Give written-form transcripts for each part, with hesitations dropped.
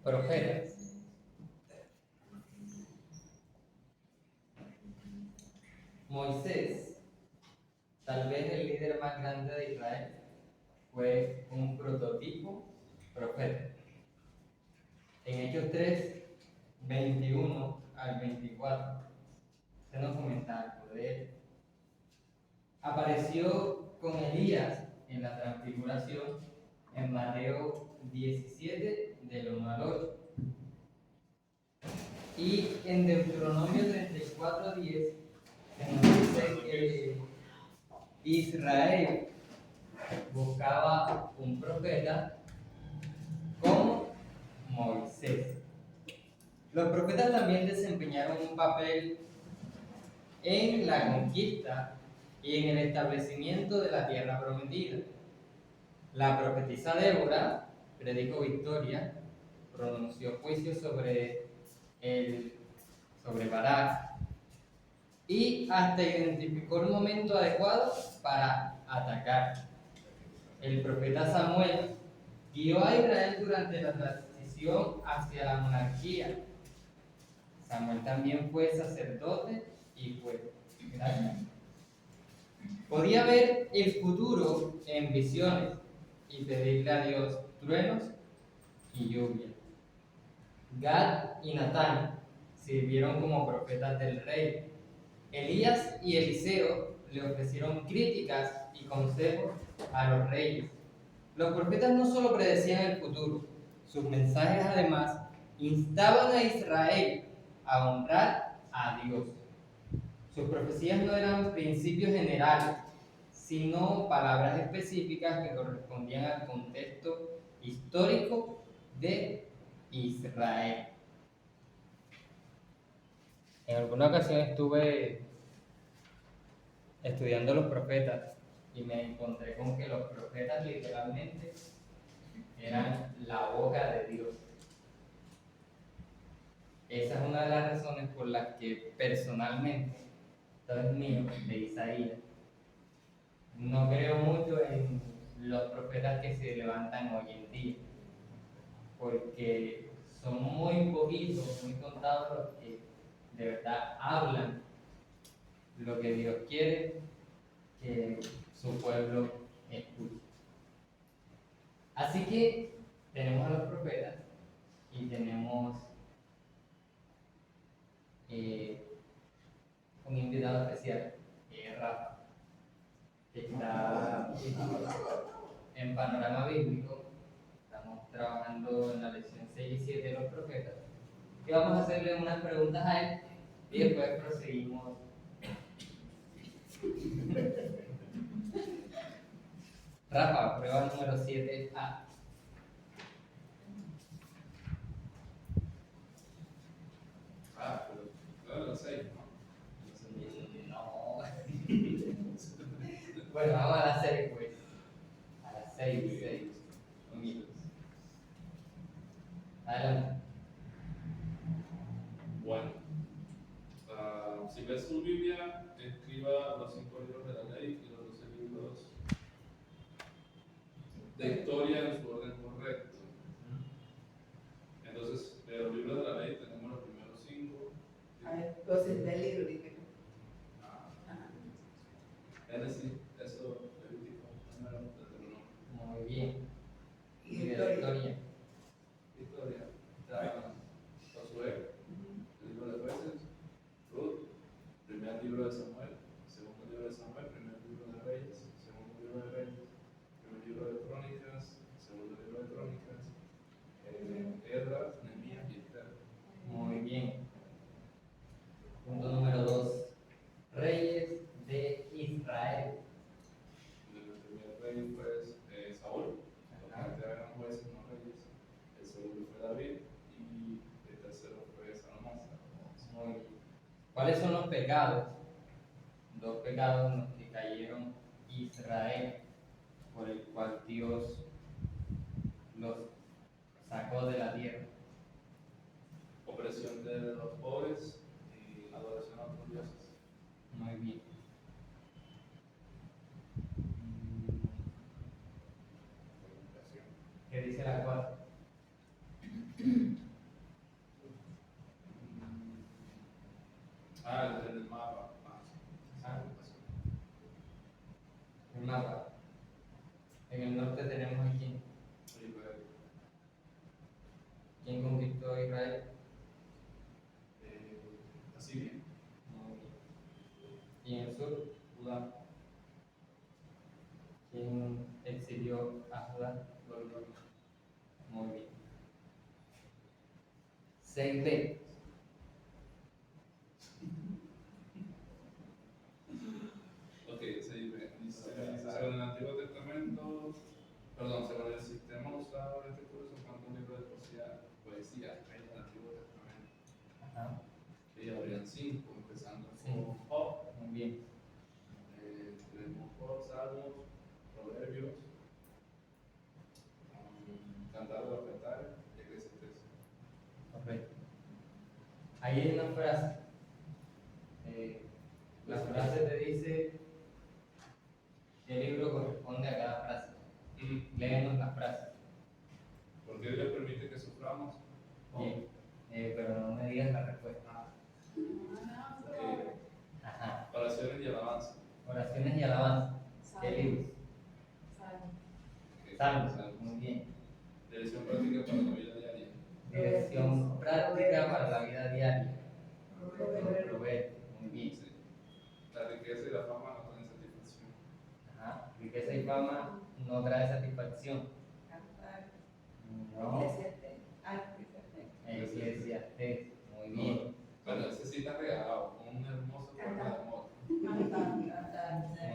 Profetas. Moisés, tal vez el líder más grande de Israel, fue un prototipo profeta. En Hechos 3, 21 al 24, se nos comenta algo de él. Apareció con Elías en la transfiguración en Mateo 17, del 1 al 8. Y en Deuteronomio 34, 10, se nos dice que Israel buscaba un profeta como Moisés. Los profetas también desempeñaron un papel en la conquista y en el establecimiento de la tierra prometida. La profetisa Débora predicó victoria, pronunció juicio sobre Barak y hasta identificó el momento adecuado para atacar. El profeta Samuel guió a Israel durante la transición hacia la monarquía. Samuel también fue sacerdote y fue. Gracias. Podía ver el futuro en visiones y pedirle a Dios truenos y lluvia. Gad y Natán sirvieron como profetas del rey. Elías y Eliseo le ofrecieron críticas y consejos a los reyes. Los profetas no solo predecían el futuro, sus mensajes además instaban a Israel a honrar a Dios. Sus profecías no eran principios generales, sino palabras específicas que correspondían al contexto histórico de Israel. En alguna ocasión estuve estudiando los profetas y me encontré con que los profetas literalmente eran la boca de Dios. Esa es una de las razones por las que personalmente, todo es mío, de Isaías, no creo mucho en los profetas que se levantan hoy en día, porque son muy poquitos, muy contados los que de verdad hablan lo que Dios quiere que su pueblo escuche. Así que tenemos a los profetas y tenemos un invitado especial, Rafa, que está en Panorama Bíblico. Estamos trabajando en la lección 6 y 7 de los profetas. Y vamos a hacerle unas preguntas a él y después proseguimos. Rafa, prueba número 7A. Pero las 6, ¿no? No. Bueno, vamos a las 6, pues. A las 6. Adelante. Bueno, si ves tu Biblia, escriba los 5 libros de la ley y los 12 libros de historia en su orden correcto. Entonces, de los libros de la ley tenemos los primeros 5. Entonces, del libro, dije. Génesis, eso, Levítico, Número, Deuteronomio. Muy bien. Y de la historia. Historia. Josué, el libro de Jueces, Ruth, primer libro de Samuel, segundo libro de Samuel, primer libro de Reyes, segundo libro de Reyes, primer libro de Crónicas, segundo libro de Crónicas, Esdras, Nehemías y Esther. Muy bien. Punto número 2. Reyes de Israel. El primer rey fue Saúl, los que eran jueces, no reyes. El segundo fue David y el tercero fue Salomón. Muy bien. ¿Cuáles son los pecados? 2 pecados en los que cayeron Israel, por el cual Dios los sacó de la tierra. Opresión de los pobres y adoración a otros dioses. Muy bien. ¿Qué dice la 4? El mapa. El mapa. En el norte tenemos a quién. ¿Quién conquistó a Israel? Asiria. Muy bien. ¿Y en el sur? Judá. ¿Quién exilió a Judá? Babilonia. Muy bien. 6b. Ok, se dice, según el Antiguo Testamento, perdón, según el sistema usado en este curso, ¿cuántos libros de poesía hay en el Antiguo Testamento? Ajá. Y habrían 5, empezando Sí. con Job, Muy bien. tenemos Job, Salmos, Proverbios, Cantar de los Cantares y Eclesiastés. Correcto. Ahí hay una frase. La frase te dice qué libro corresponde a cada frase. Léenos la frase. ¿Por qué Dios permite que suframos? Bien. Pero no me digas la respuesta. Ok. Ajá. Oraciones y alabanza. Oraciones y alabanza. ¿Qué libros? Ok. Salmos. Muy bien. Dirección práctica para la vida diaria. Dirección práctica para la vida diaria. Proverbios. Muy bien. Sí. La riqueza y la fama no traen satisfacción. Ajá. Riqueza y fama no trae satisfacción. No. Eclesiastés. Muy bien. Bueno, ese sí está regalado, un hermoso poema de amor.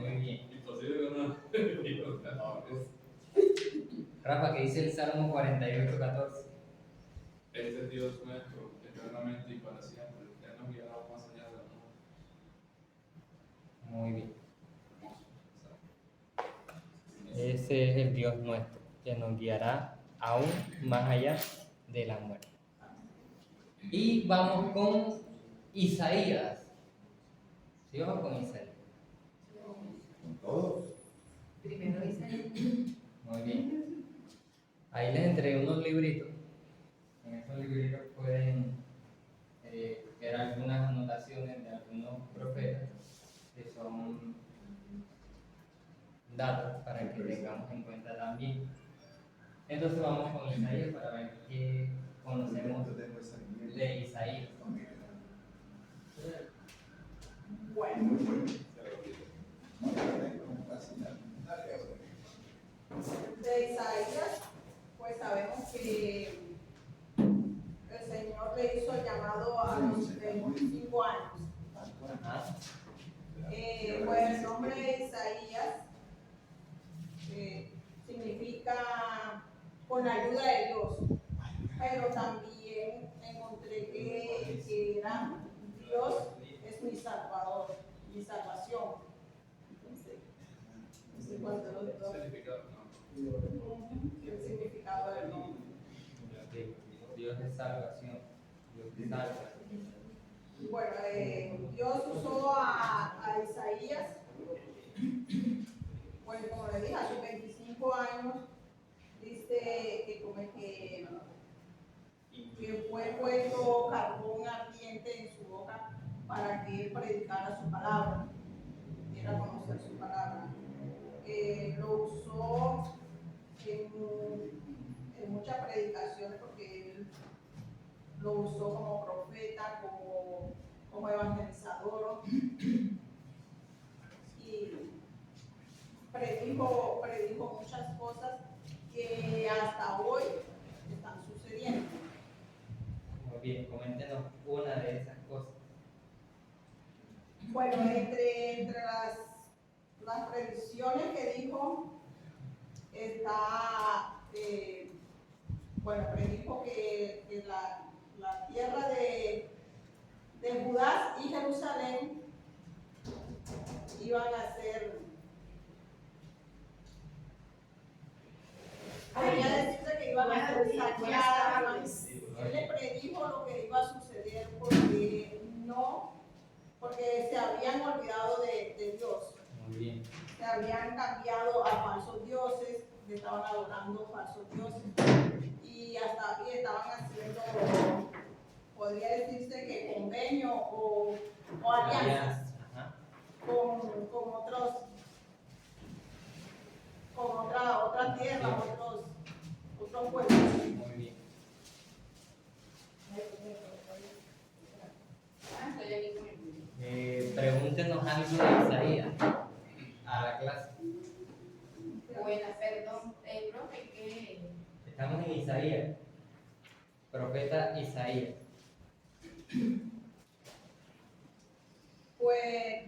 Muy bien. Imposible que no. Rafa, ¿qué dice el Salmo 48:14? Este es Dios nuestro, eternamente y para siempre. Él nos guiará más allá del amor. Muy bien. Hermoso. Ese es el Dios nuestro, que nos guiará aún más allá de la muerte. Y vamos con Isaías. ¿Sí vamos con Isaías? Primero dice. Muy bien. Ahí les entregué unos libritos. En esos libritos pueden ver algunas anotaciones de algunos profetas que son datos para que tengamos en cuenta también. Entonces vamos con Isaías para ver qué conocemos de Isaías. Bueno, de Isaías, pues sabemos que el Señor le hizo el llamado a los 25 años. Ajá. Pues el nombre de Isaías significa con la ayuda de Dios, pero también encontré que era Dios es mi salvador, mi salvación. Entonces, no sé cuál de los dos. Significado, ¿no? El significado del nombre. Dios es salvación. Dios te salva. Bueno, Dios usó a Isaías, bueno, como le dije, a sus 25 años, dice que fue puesto carbón ardiente en su boca para que él predicara su palabra, diera a conocer su palabra. Lo usó en muchas predicaciones porque él lo usó como profeta, como evangelizador y predijo muchas cosas que hasta hoy están sucediendo. Muy bien, coméntenos una de esas cosas. Bueno, entre las predicciones que dijo está, predijo que la tierra de Judá y Jerusalén iban a ser, quería decirse que iban a ser saqueadas. Él le predijo lo que iba a suceder porque se habían olvidado de Dios. Muy bien. Se habían cambiado a falsos dioses, le estaban adorando falsos dioses y estaban podría decirse que convenio o alianzas Ajá. con otros, con otra tierra, Sí. otros pueblos. Muy bien. Pregúntenos algo de Isaías a la clase. Buenas, perdón, profe, ¿qué? Estamos en Isaías, profeta Isaías. Pues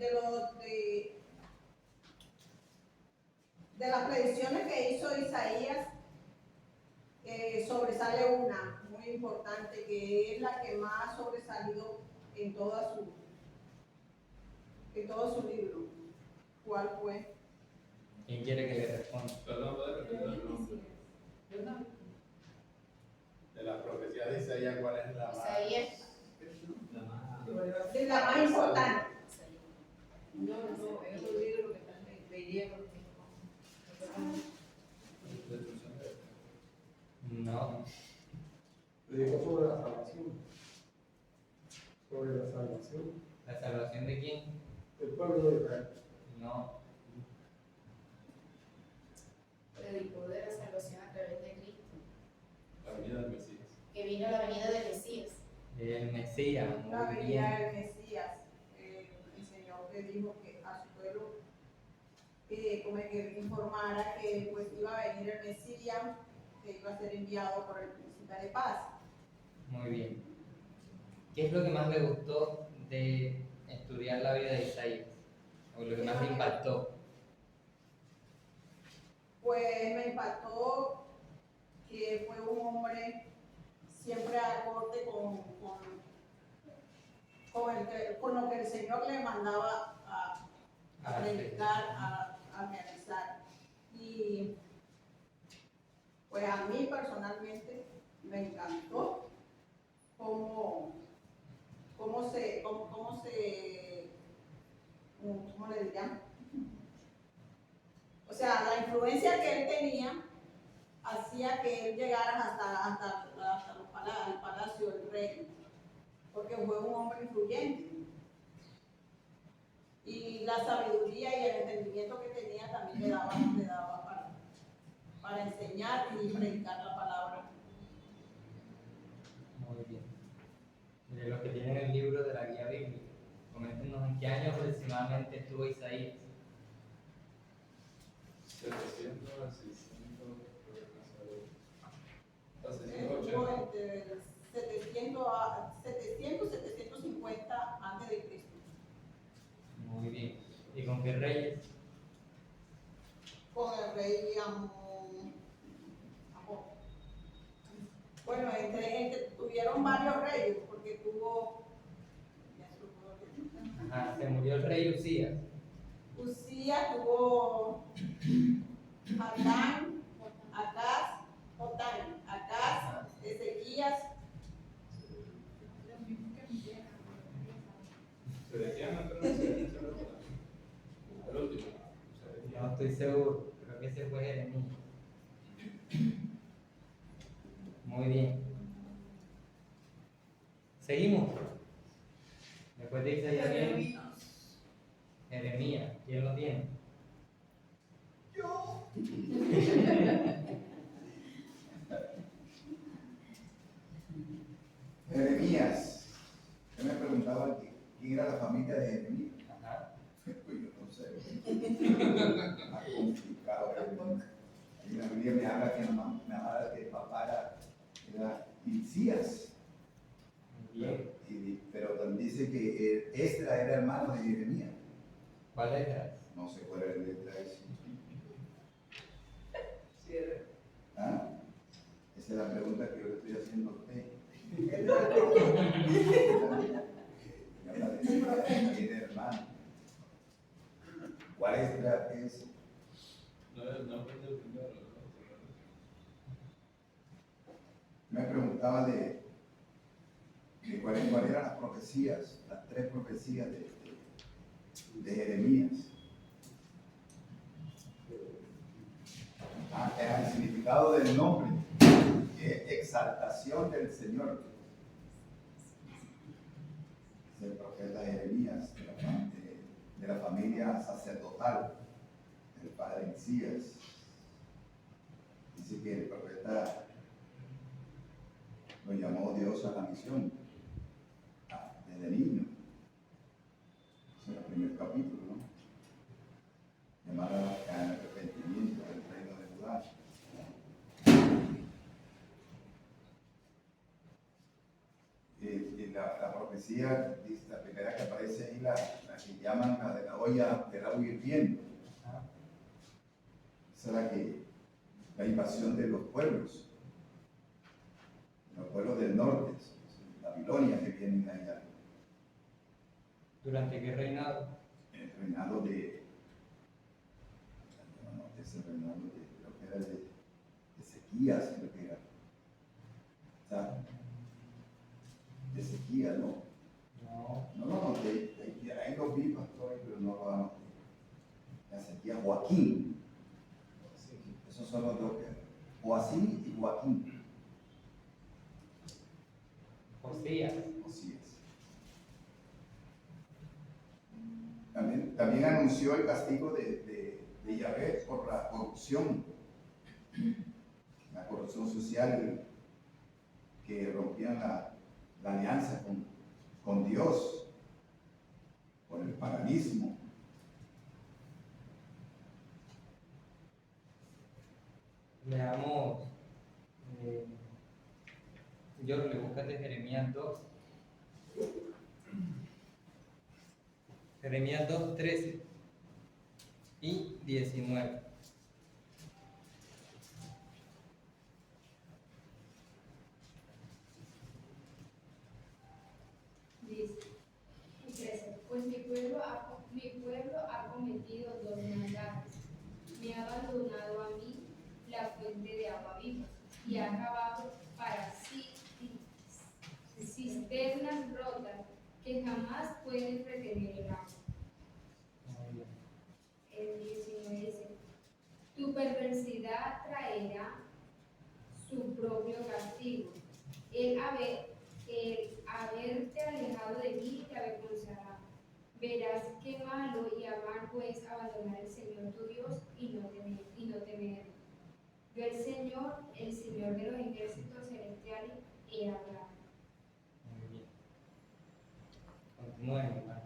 de las predicciones que hizo Isaías, sobresale una muy importante, que es la que más ha sobresalido en todo su libro. ¿Cuál fue? ¿Quién quiere que le responda? Perdón, ¿puede repetir el nombre? De las profecías de Isaías, ¿cuál es la más? Isaías. Es la más importante. No, es un libro que están leyendo. Destrucción de No. Predicó sobre la salvación. Sobre la salvación ¿La salvación de quién? del pueblo de Israel. No. Predicó de la salvación a través de Cristo, la venida del Mesías. que vino la venida del Mesías. El Mesías. La Muy venida bien. del Mesías. El Señor le dijo que a su pueblo como que informara que pues iba a venir el Mesías, que iba a ser enviado por el príncipe de paz. Muy bien. ¿Qué es lo que más le gustó de estudiar la vida de Isaías? ¿O lo que más le impactó? Pues me impactó que fue un hombre siempre acorde con lo que el Señor le mandaba a predicar, a realizar. Y pues a mí personalmente me encantó cómo le dirían? O sea, la influencia que él tenía hacía que él llegara hasta el palacio del rey, porque fue un hombre influyente. Y la sabiduría y el entendimiento que tenía también le daba para enseñar y predicar la palabra. Muy bien. De los que tienen el libro de la guía bíblica, coméntenos en qué año aproximadamente estuvo Isaías. 700 a 600, creo que más o menos. A Estuvo 680. entre 750 antes de Cristo. Muy bien. ¿Y con qué reyes? Con el rey Amón. Bueno, tuvieron varios reyes, porque tuvo. Ajá, se murió el rey Usías. Usías tuvo Jotán, Acaz, Ezequías. Sedequías no creo que sea el último. No estoy seguro, creo que ese fue Jeremías. Muy bien. Seguimos. Después de Isaías viene Jeremías. ¿Quién lo tiene? Jeremías. Yo me preguntaba quién era la familia de Jeremías. Ajá. Pues yo no sé. Está complicado. Y la Biblia me habla que el papá era Hilcías. Bien. Pero también dice que Esdras era hermano de Jeremías. ¿Cuál letra? No sé cuál era el letra ese. Cierre. ¿Ah? Esa es la pregunta que yo le estoy haciendo a usted. Me habla de tiene hermano. ¿Cuál Esdras es? No aprendí el primero, ¿no? Me preguntaba de cuáles eran las profecías, las 3 profecías de Jeremías. Era el significado del nombre, que es exaltación del Señor. es el profeta Jeremías, de la familia sacerdotal, el padre Mesías. Dice que el profeta lo llamó Dios a la misión desde niño. Ese es el primer capítulo, ¿no? Llamar al arrepentimiento del reino de Judá. La profecía, dice, la primera que aparece ahí, la que llaman la de la olla del agua hirviendo. Esa es la invasión de los pueblos del norte, Babilonia, que vienen allá. ¿Durante qué reinado? El reinado de, ese reinado creo que era de Ezequías, creo que era. O sea, de Ezequías, ¿no? No, ahí lo vi, pastor, pero no lo anoté. Ezequías, Joaquín. Esos son los dos que Joacín y Joaquín. Josías. También anunció el castigo de Yahvé por la corrupción social, que rompían la alianza con Dios, por el paganismo. Leamos, Jorge, búscate Jeremías 2. Jeremías 2, 13 y 19. Dice, y 13, pues mi pueblo ha cometido dos maldades. Me ha abandonado a mí la fuente de agua viva y ha cavado para sí cisternas rotas que jamás pueden retener el agua. El 19 dice, tu perversidad traerá su propio castigo. El haberte alejado de mí te avergonzará. Verás qué malo y amargo es abandonar al Señor tu Dios y no temerlo. Yo el Señor de los ejércitos celestiales, he hablado. Muy bien. Continúen, hermano.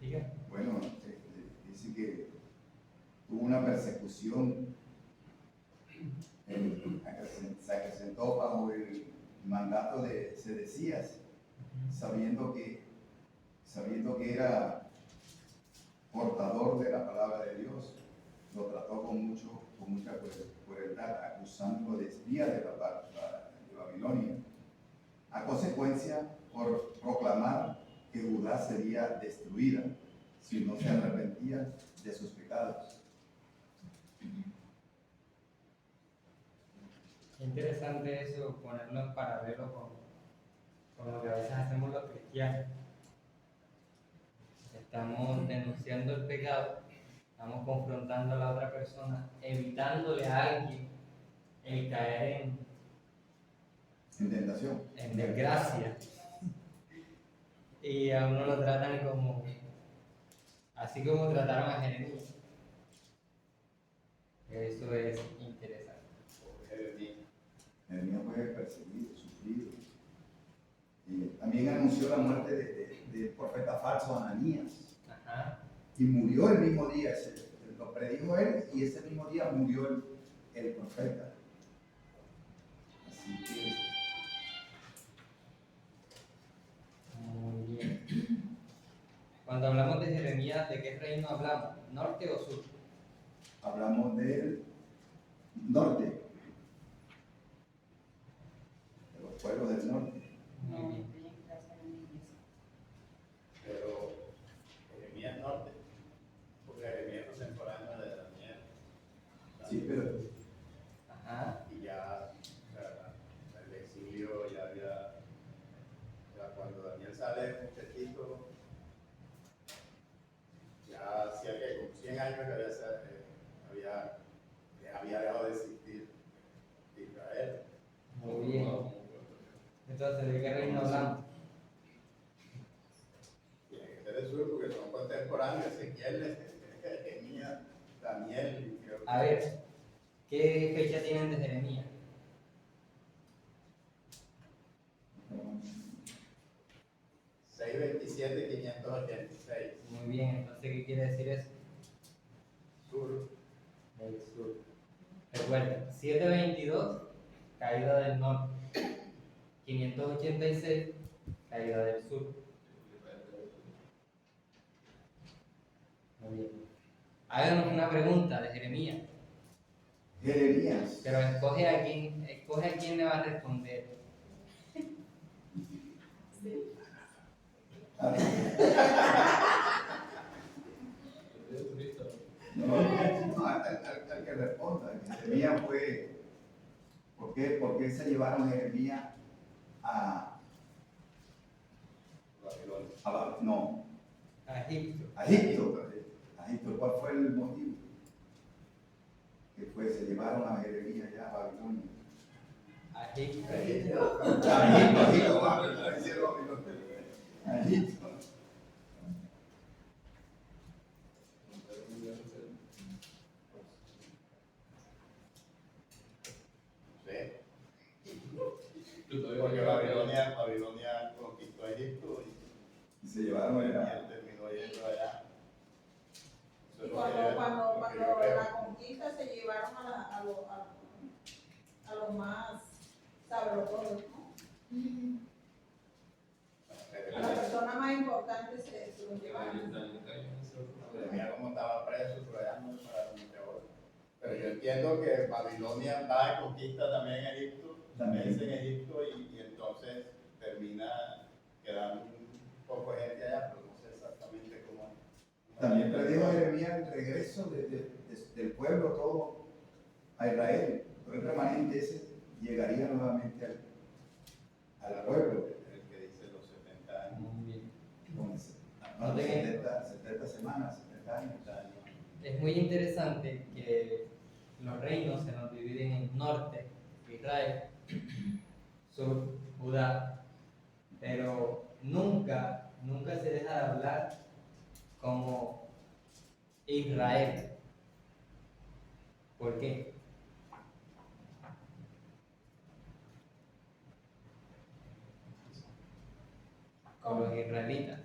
Diga. Bueno, dice que tuvo una persecución, se acrecentó bajo el mandato de Sedecías, sabiendo que era portador de la palabra de Dios. Lo trató con mucha crueldad, acusándolo de espía de Babilonia, a consecuencia por proclamar que Judá sería destruida si no se arrepentía de sus pecados. Interesante eso, ponerlo en paralelo con lo que a veces hacemos los cristianos. Estamos denunciando el pecado, estamos confrontando a la otra persona, evitándole a alguien el caer En tentación. en desgracia. Y a uno lo tratan como, así como trataron a Jeremías. Eso es interesante. Jeremías fue perseguido, sufrido. También anunció la muerte del profeta falso Ananías. Ajá. Y murió el mismo día, lo predijo él, y ese mismo día murió el profeta. Así que Muy bien. Cuando hablamos de Jeremías, ¿de qué reino hablamos? ¿Norte o sur? hablamos del norte, de los pueblos del norte. Sí, pero Ajá. y ya, o sea, el exilio ya había, o sea, cuando Daniel sale muchachito, ya hacía que con 100 años que había dejado de existir Israel. Muy bien. Entonces, ¿de qué reino hablamos? Tiene que ser el sur porque son contemporáneos, Ezequiel, Jeremías, Daniel. Y creo que- A ver, ¿qué fecha tienen de Jeremías? 627-586. Muy bien, entonces, ¿qué quiere decir eso? Sur. Del sur. Recuerden, 722, caída del norte. 586, caída del sur. Muy bien. Háganos una pregunta de Jeremías, Jeremías. pero escoge a quién le va a responder. No, al que responda. Jeremías fue. ¿Por qué se llevaron Jeremías a Babilonia? No, A Egipto. a Egipto. A Egipto. ¿Cuál fue el motivo? Que fue, se llevaron a Jeremías ya a Babilonia. A Egipto. A Egipto, a Egipto. Porque Babilonia conquistó Egipto y se llevaron allá. Y él terminó yendo allá. Y cuando la conquista se llevaron a los más sabrosos, ¿no? A las personas más importantes se los llevaron. Jeremías como estaba preso, pero allá no para mejor. Pero yo entiendo que Babilonia va y conquista también Egipto, también es en Egipto y entonces termina quedando un poco de gente allá, pero no sé exactamente cómo. También predijo Jeremías el regreso del pueblo todo a Israel, todo el remanente ese llegaría nuevamente al pueblo, el que dice los 70 años. Muy bien. No, 70 semanas, 70 años. Es muy interesante que los reinos se nos dividen en norte, Israel, sur, Judá, pero nunca se deja de hablar como Israel. ¿Por qué? Con los israelitas.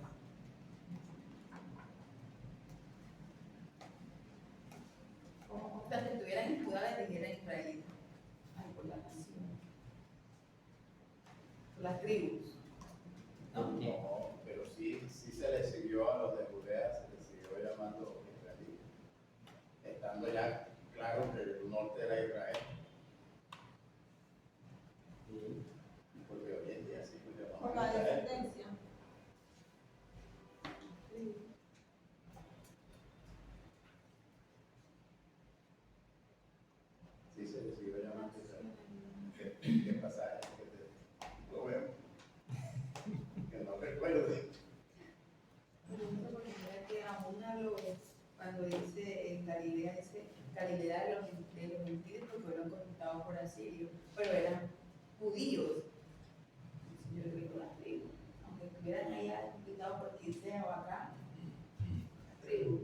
Como si estuvieran en Judá, les dijeran israelita. Ay, por la nación. Por las tribus. No, pero sí se le siguió a los de Judea, se les siguió llamando israelitas, estando ya claro que el norte era Israel. Porque hoy en día sí nos llamamos Por la Israel. descendencia. Sí se le siguió llamando Israel. ¿Qué pasaje? Lo vemos. Que no recuerde. Que aún cuando dice Galilea, dice Galilea de los gentiles porque fueron conquistados por Asirio, pero eran judíos. Yo creo que las tribus, aunque estuvieran allá conquistados por Giseo o acá, las tribus,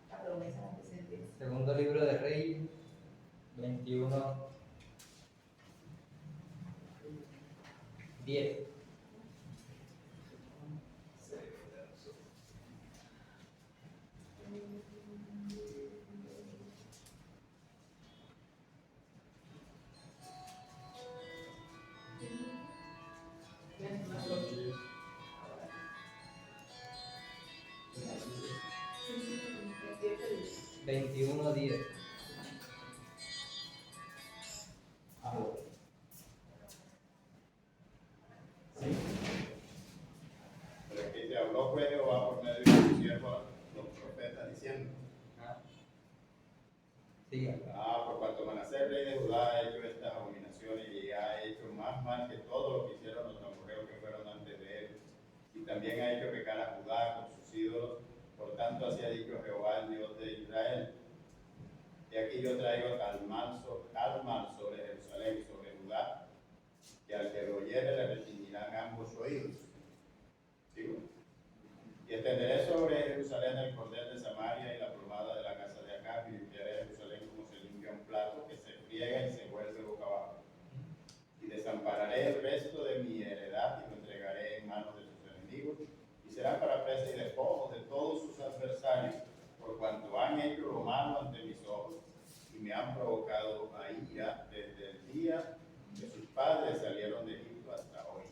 la promesa de descendencia. Segundo libro de Reyes, 21, 10. Sí. 21:10. Pero es que te habló fue Jehová por medio de su siervo, los profetas, diciendo. Sí, Siga. Por cuanto Manasés, rey de Judá, ha hecho estas abominaciones y ha hecho más mal que todo lo que hicieron los amorreos que fueron antes de él. Y también ha hecho pecar a Judá con sus ídolos. Por tanto, así ha dicho Jehová, el Dios de Israel. Y aquí yo traigo tal mal sobre Jerusalén y sobre Judá, que al que lo oyere le retiñirán ambos oídos. ¿Sigo? Y extenderé sobre Jerusalén el cordel de Samaria y la plomada de la casa de Acab, y limpiaré Jerusalén como se limpia un plato que se friega y se vuelve boca abajo. Y desampararé el resto de mi heredad y lo entregaré en manos de sus enemigos, y serán para presa y despojo de todos sus adversarios, por cuanto han hecho lo malo ante mis ojos, y me han provocado a ira desde el día que sus padres salieron de Egipto hasta hoy.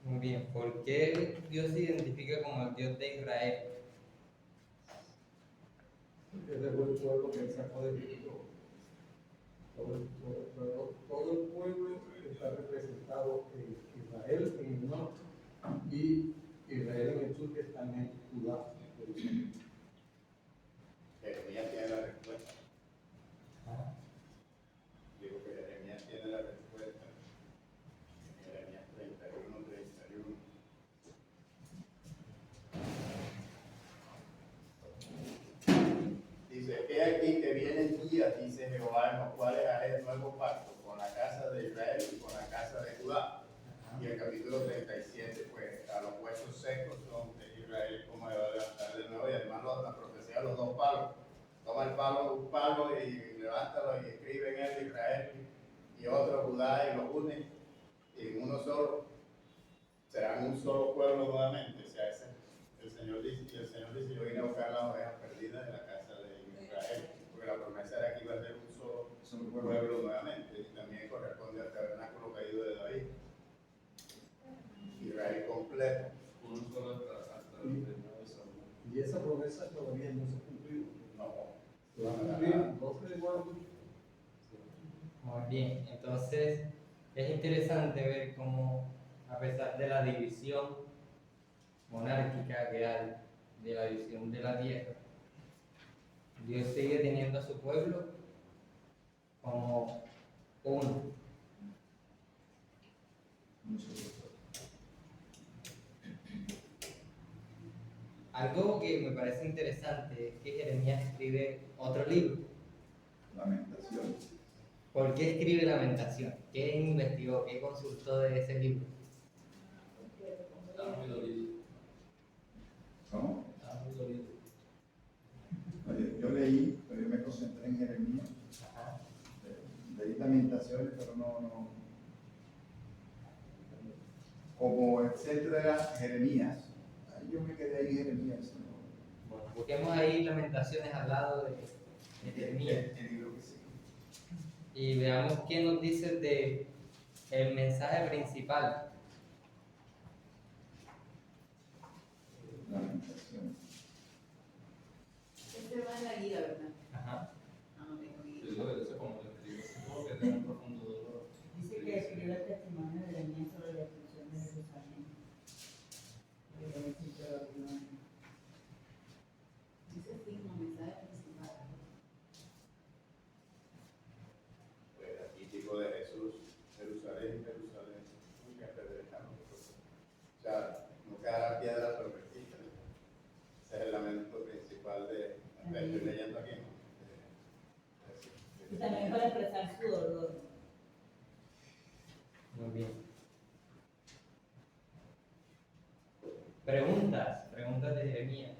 Muy bien, ¿por qué Dios se identifica como el Dios de Israel? Porque ese fue el pueblo que él sacó de Egipto. Todo el pueblo está representado en Israel en el norte y Israel en el sur, que están en Judá. Jeremías tiene la respuesta. Digo que Jeremías tiene la respuesta. Jeremías 31. Dice, he aquí que vienen días, dice Jehová, en los cuales haré el nuevo pacto con la casa de Israel y con la casa de Judá. Y el capítulo 37, pues, a los huesos secos son de Israel, como me va a levantar de nuevo. Y además la profecía de los dos palos. Toma un palo y levántalo y escribe en él Israel y otro Judá y los une en uno solo. Serán un solo pueblo nuevamente. O sea, el Señor dice, yo vine a buscar las ovejas perdidas de la casa de Israel. Porque la promesa era que iba a ser un solo pueblo nuevamente. Y también corresponde al tabernáculo caído de David. Israel completo. Uno solo hasta el reinado de Saúl. Y esa promesa todavía no se ha cumplido. No. Se va a cumplir, entonces igual. Muy bien, entonces es interesante ver cómo, a pesar de la división monárquica que hay, de la división de la tierra, Dios sigue teniendo a su pueblo como uno. Algo que me parece interesante es que Jeremías escribe otro libro. Lamentaciones. ¿Por qué escribe Lamentación? ¿Qué investigó? ¿Qué consultó de ese libro? Estaba muy dolido. ¿Cómo? Estaba muy dolido. Oye, yo leí, pero yo me concentré en Jeremías. Ajá. Leí Lamentaciones, pero no. Como el centro era Jeremías, ahí yo me quedé ahí en Jeremías. Bueno, busquemos ahí Lamentaciones al lado de Jeremías El libro que sí. y veamos qué nos dice de el mensaje principal. Lamentaciones. Este va en la guía, ¿verdad? Ajá. Ah, no tengo guía. Yo lo sé como lo escribió, supongo que tiene un profundo dolor. Dice que escribió el testimonio de Jeremías sobre la destrucción de Jerusalén. Dice así como mensaje principal. Pues aquí tipo de Jesús, Jerusalén, nunca apedrejaron. O sea, no quedará piedra sobre ti. Ese es el lamento principal de, estoy leyendo aquí, ¿no? Y también para expresar su dolor. Muy bien. Preguntas de Jeremías.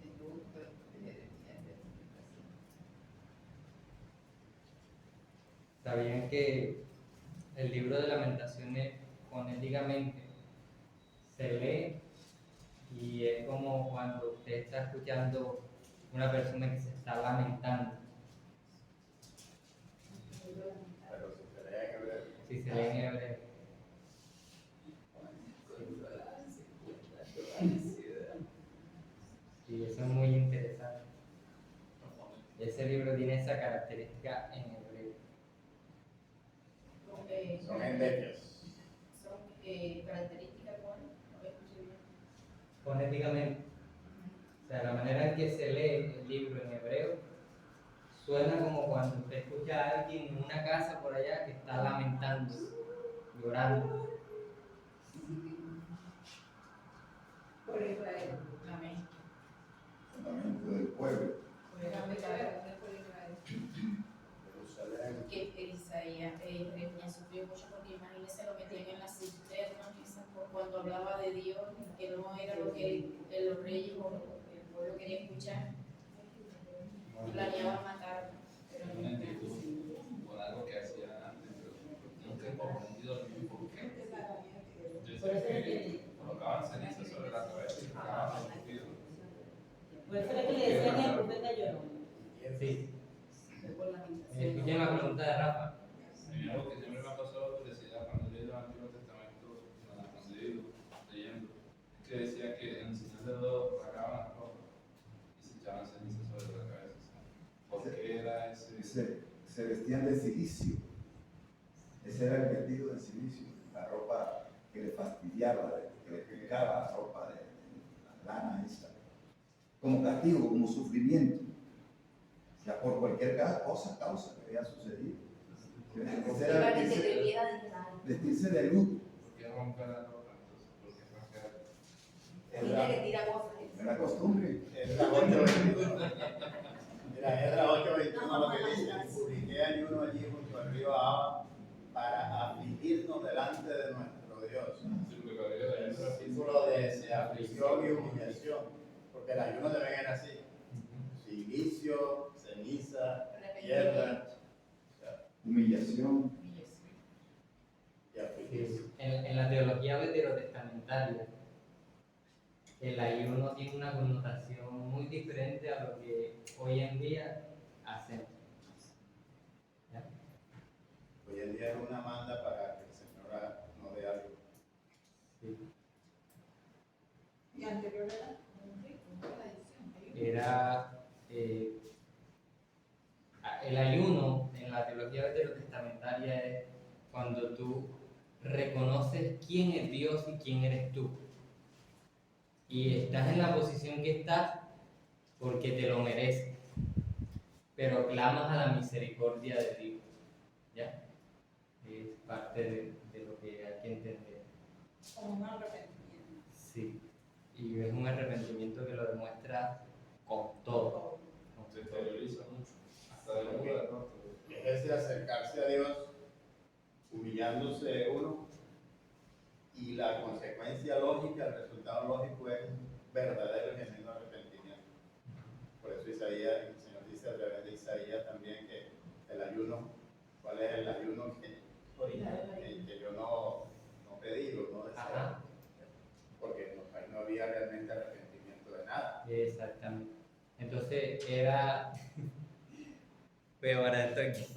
Tengo un poco de Jeremías de explicación. ¿Sabían que el libro de Lamentaciones fonéticamente se lee y es como cuando usted está escuchando una persona que se está lamentando? Pero si se lee en hebreo. Si se lee en hebreo. Y eso es muy interesante. Ese libro tiene esa característica en hebreo. Son endecias. Son características fonéticamente. O sea, la manera en que se lee el libro en hebreo suena como cuando usted escucha a alguien en una casa por allá que está lamentando, llorando. Por Israel. Amén. Fundamento del pueblo. Por Israel. Jerusalén. Que Isaías, Jeremías sufrió mucho porque imagínense lo metían en la cisterna, por cuando hablaba de Dios, que no era lo que los reyes o el pueblo quería escuchar, planeaban matarlo. Pero Una actitud con algo que hacía antes, pero nunca he comprendido el mismo por qué. Yo decía que colocaban ceniza sobre la cabeza y colocaban a los hijos. Por eso es que le decían el profeta lloró. Sí. Por la lamentación. Escuchen la pregunta de Rafa. A mí algo que siempre me ha pasado curiosidad cuando leí el Antiguo Testamento, cuando he ido leyendo, es que decía que en el Señor de los rasgaban la ropa y se echaban ceniza sobre la cabeza. ¿Por qué era ese? Se vestían de silicio. Ese era el vestido de silicio. La ropa que le fastidiaba, que le picaba, la ropa de la lana esa. Como castigo, como sufrimiento. Ya por cualquier causa que había sucedido. Ese era vestirse de luto. ¿Por qué romper la ropa entonces? ¿Por qué rasgar? Mira que tira cosas. Era costumbre. Esdras 8:21. Mira, Esdras 8:21 lo que dice: publiqué ayuno allí junto al río Ahava para afligirnos delante de nuestro Dios. Sí, porque para ellos la Es un símbolo de aflicción y humillación, porque el ayuno también era así: silicio, ceniza, tierra, Humillación. y afligirse. En la teología veterotestamentaria, el ayuno tiene una connotación muy diferente a lo que hoy en día hacemos. ¿Ya? Hoy en día es una manda para que el Señor nos dé algo. Sí. ¿Y anterior era? Era el ayuno en la teología veterotestamentaria es cuando tú reconoces quién es Dios y quién eres tú. Y estás en la posición que estás porque te lo mereces, pero clamas a la misericordia de Dios. ¿Ya? Es parte de lo que hay que entender. Como un arrepentimiento. Sí. Y es un arrepentimiento que lo demuestra con todo. se exterioriza mucho, hasta de la de rostro. Es ese acercarse a Dios, humillándose uno, y la consecuencia lógica, el resultado lógico es verdadero y genuino arrepentimiento. Por eso Isaías, el Señor dice a través de Isaías también que el ayuno, ¿cuál es el ayuno que yo no pedí o no deseo? Ajá. Porque ahí no había realmente arrepentimiento de nada. Exactamente. Entonces era peor esto aquí.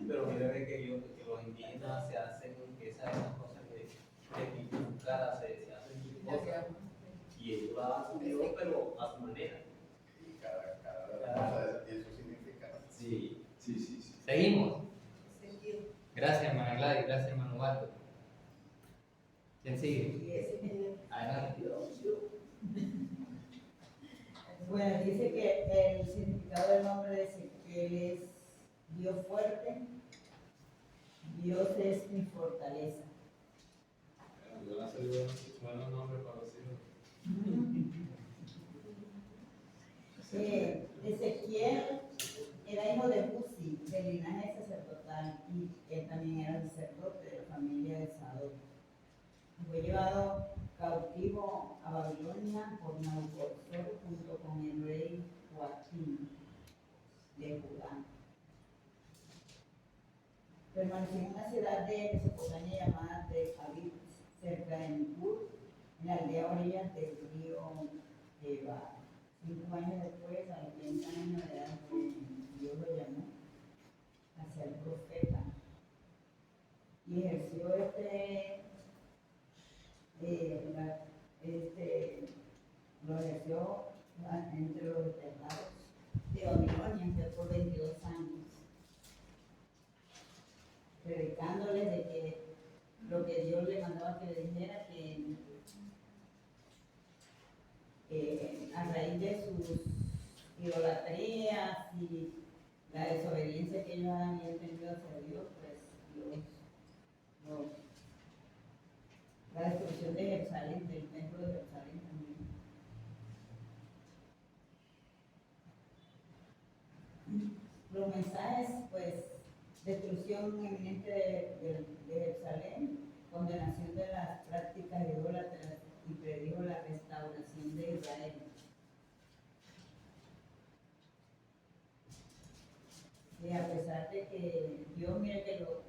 Pero mire que los indígenas se hacen, que esas son cosas que tipificadas se hacen cosas. Y ellos la hacen Dios, pero a su manera. Y cada cosa tiene su significado. Sí. Sí. Seguimos. Sentido. Gracias, hermana Gladys. Gracias, hermano Waldo. ¿Quién sigue? Adelante. Bueno, dice que el significado del nombre de Ezequiel es Dios fuerte, Dios es mi fortaleza. Yo le hace buenos nombres para los hijos. Ezequiel era hijo de Buzi, del linaje sacerdotal, y él también era sacerdote de la familia de Sadoc. Fue llevado cautivo a Babilonia por Nabucodonosor junto con el rey Joaquín de Judá. Permaneció en una ciudad de Mesopotamia llamada Tel Aviv, cerca de Nippur, en la aldea a orillas del río Eba. 5 años después, a los 30 años de edad, Dios lo llamó a ser profeta. Y ejerció lo ejerció entre los desterrados de Babilonia por 22 años. predicándoles de que lo que Dios le mandaba que le dijera, que a raíz de sus idolatrías y la desobediencia que ellos habían tenido hacia Dios, pues la destrucción de Jerusalén, del templo de Jerusalén también. Los mensajes, pues, destrucción eminente de Jerusalén, condenación de las prácticas idólatras y predijo la restauración de Israel. Y a pesar de que Dios, mire que lo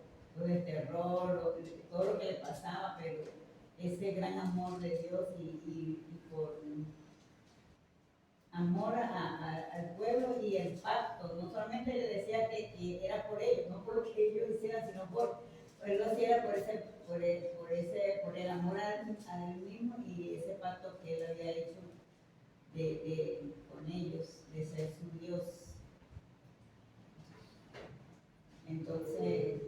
desterró, todo lo que le pasaba, pero ese gran amor de Dios y por amor al pueblo y el pacto, no solamente le decía que era por ellos, no por lo que ellos hicieran, sino él lo hacía por el amor a él mismo y ese pacto que él había hecho con ellos, de ser su Dios. Entonces,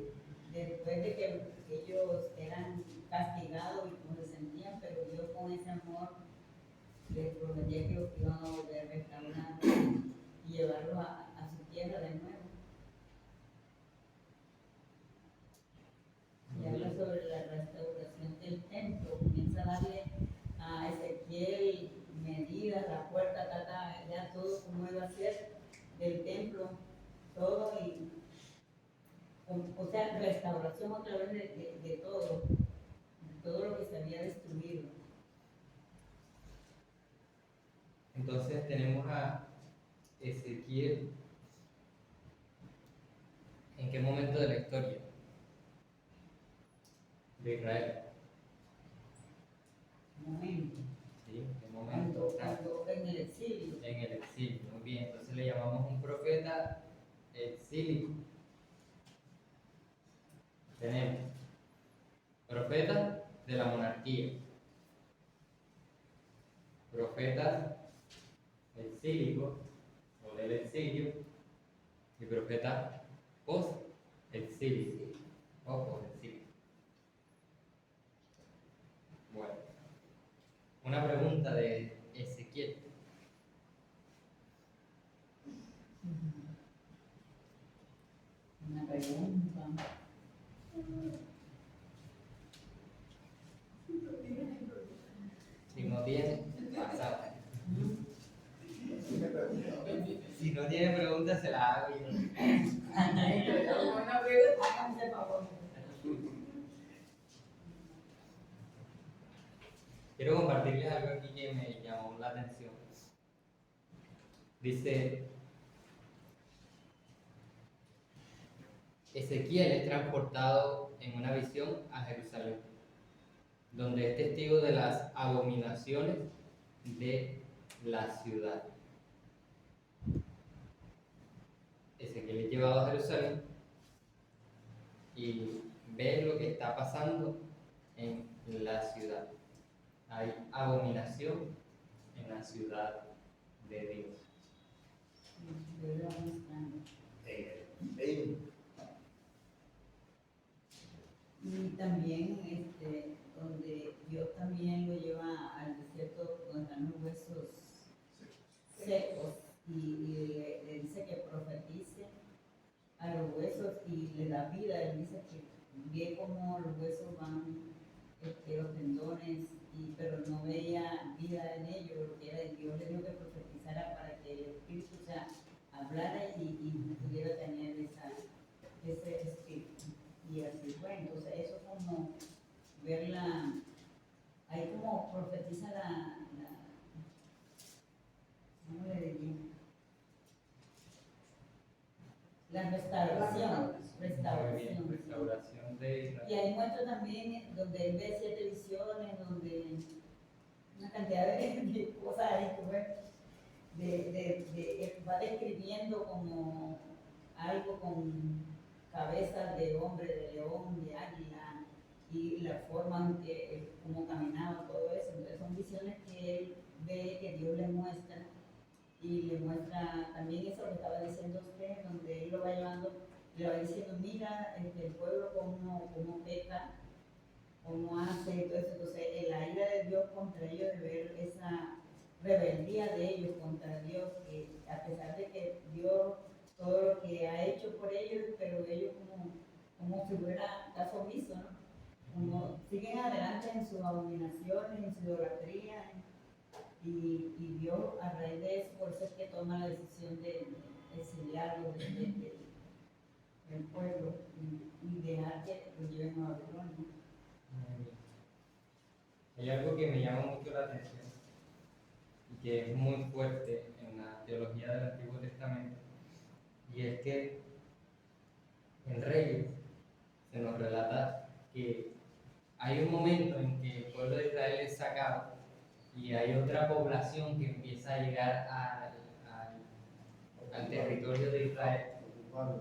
después de que ellos eran castigados y como se sentían, pero Dios con ese amor les prometía que iban a volver a restaurar y llevarlos a su tierra de nuevo. Y habla sobre la restauración del templo, comienza a darle a Ezequiel medidas, la puerta, ya todo como iba a ser del templo, todo y o sea, restauración otra vez de todo lo que se había destruido. Entonces tenemos a Ezequiel. ¿En qué momento de la historia de Israel? Momento. ¿Sí? ¿En qué momento? Cuando en el exilio. En el exilio, muy bien. Entonces le llamamos un profeta exílico. Tenemos profeta de la monarquía, profeta exílico o del exilio y profeta post-exilio o post-exilio. Bueno, una pregunta de Ezequiel. Una pregunta. Si no tiene, pasado. Si no tiene preguntas, se la hago yo. Háganse favor. Quiero compartirles algo aquí que me llamó la atención. Dice, Ezequiel es transportado en una visión a Jerusalén, donde es testigo de las abominaciones de la ciudad. Ezequiel es llevado a Jerusalén y ve lo que está pasando en la ciudad. Hay abominación en la ciudad de Dios. Y también donde Dios también lo lleva al desierto donde están los huesos secos y le dice que profetice a los huesos y le da vida. Él dice que ve cómo los huesos van, los tendones, pero no veía vida en ellos. Lo que era Dios le dijo que profetizara para que el Espíritu hablara y pudiera tener ese espíritu. Y así fue. Entonces eso como verla, ahí como profetiza ¿cómo le diría? La restauración. Restauración de Israel. Y ahí muestra también donde él ve 7 visiones, donde una cantidad de cosas ahí que va describiendo como algo con cabezas de hombre, de león, de águila, y la forma en que, cómo caminaba, todo eso. Entonces son visiones que él ve, que Dios le muestra, y le muestra también eso que estaba diciendo usted, donde él lo va llevando, le va diciendo, mira, el pueblo cómo peca, cómo hace todo eso. Entonces, la ira de Dios contra ellos, de ver esa rebeldía de ellos contra Dios, que a pesar de que Dios todo lo que ha hecho por ellos, pero ellos como si fuera caso omiso, ¿no? Como siguen adelante en sus abominaciones, en su idolatría, y Dios a raíz de eso, por eso es que toma la decisión de exiliarlos del pueblo y dejar que lo lleven a Babilonia. Hay algo que me llama mucho la atención y que es muy fuerte en la teología del Antiguo Testamento, y es que en Reyes se nos relata que hay un momento en que el pueblo de Israel es sacado y hay otra población que empieza a llegar al territorio de Israel,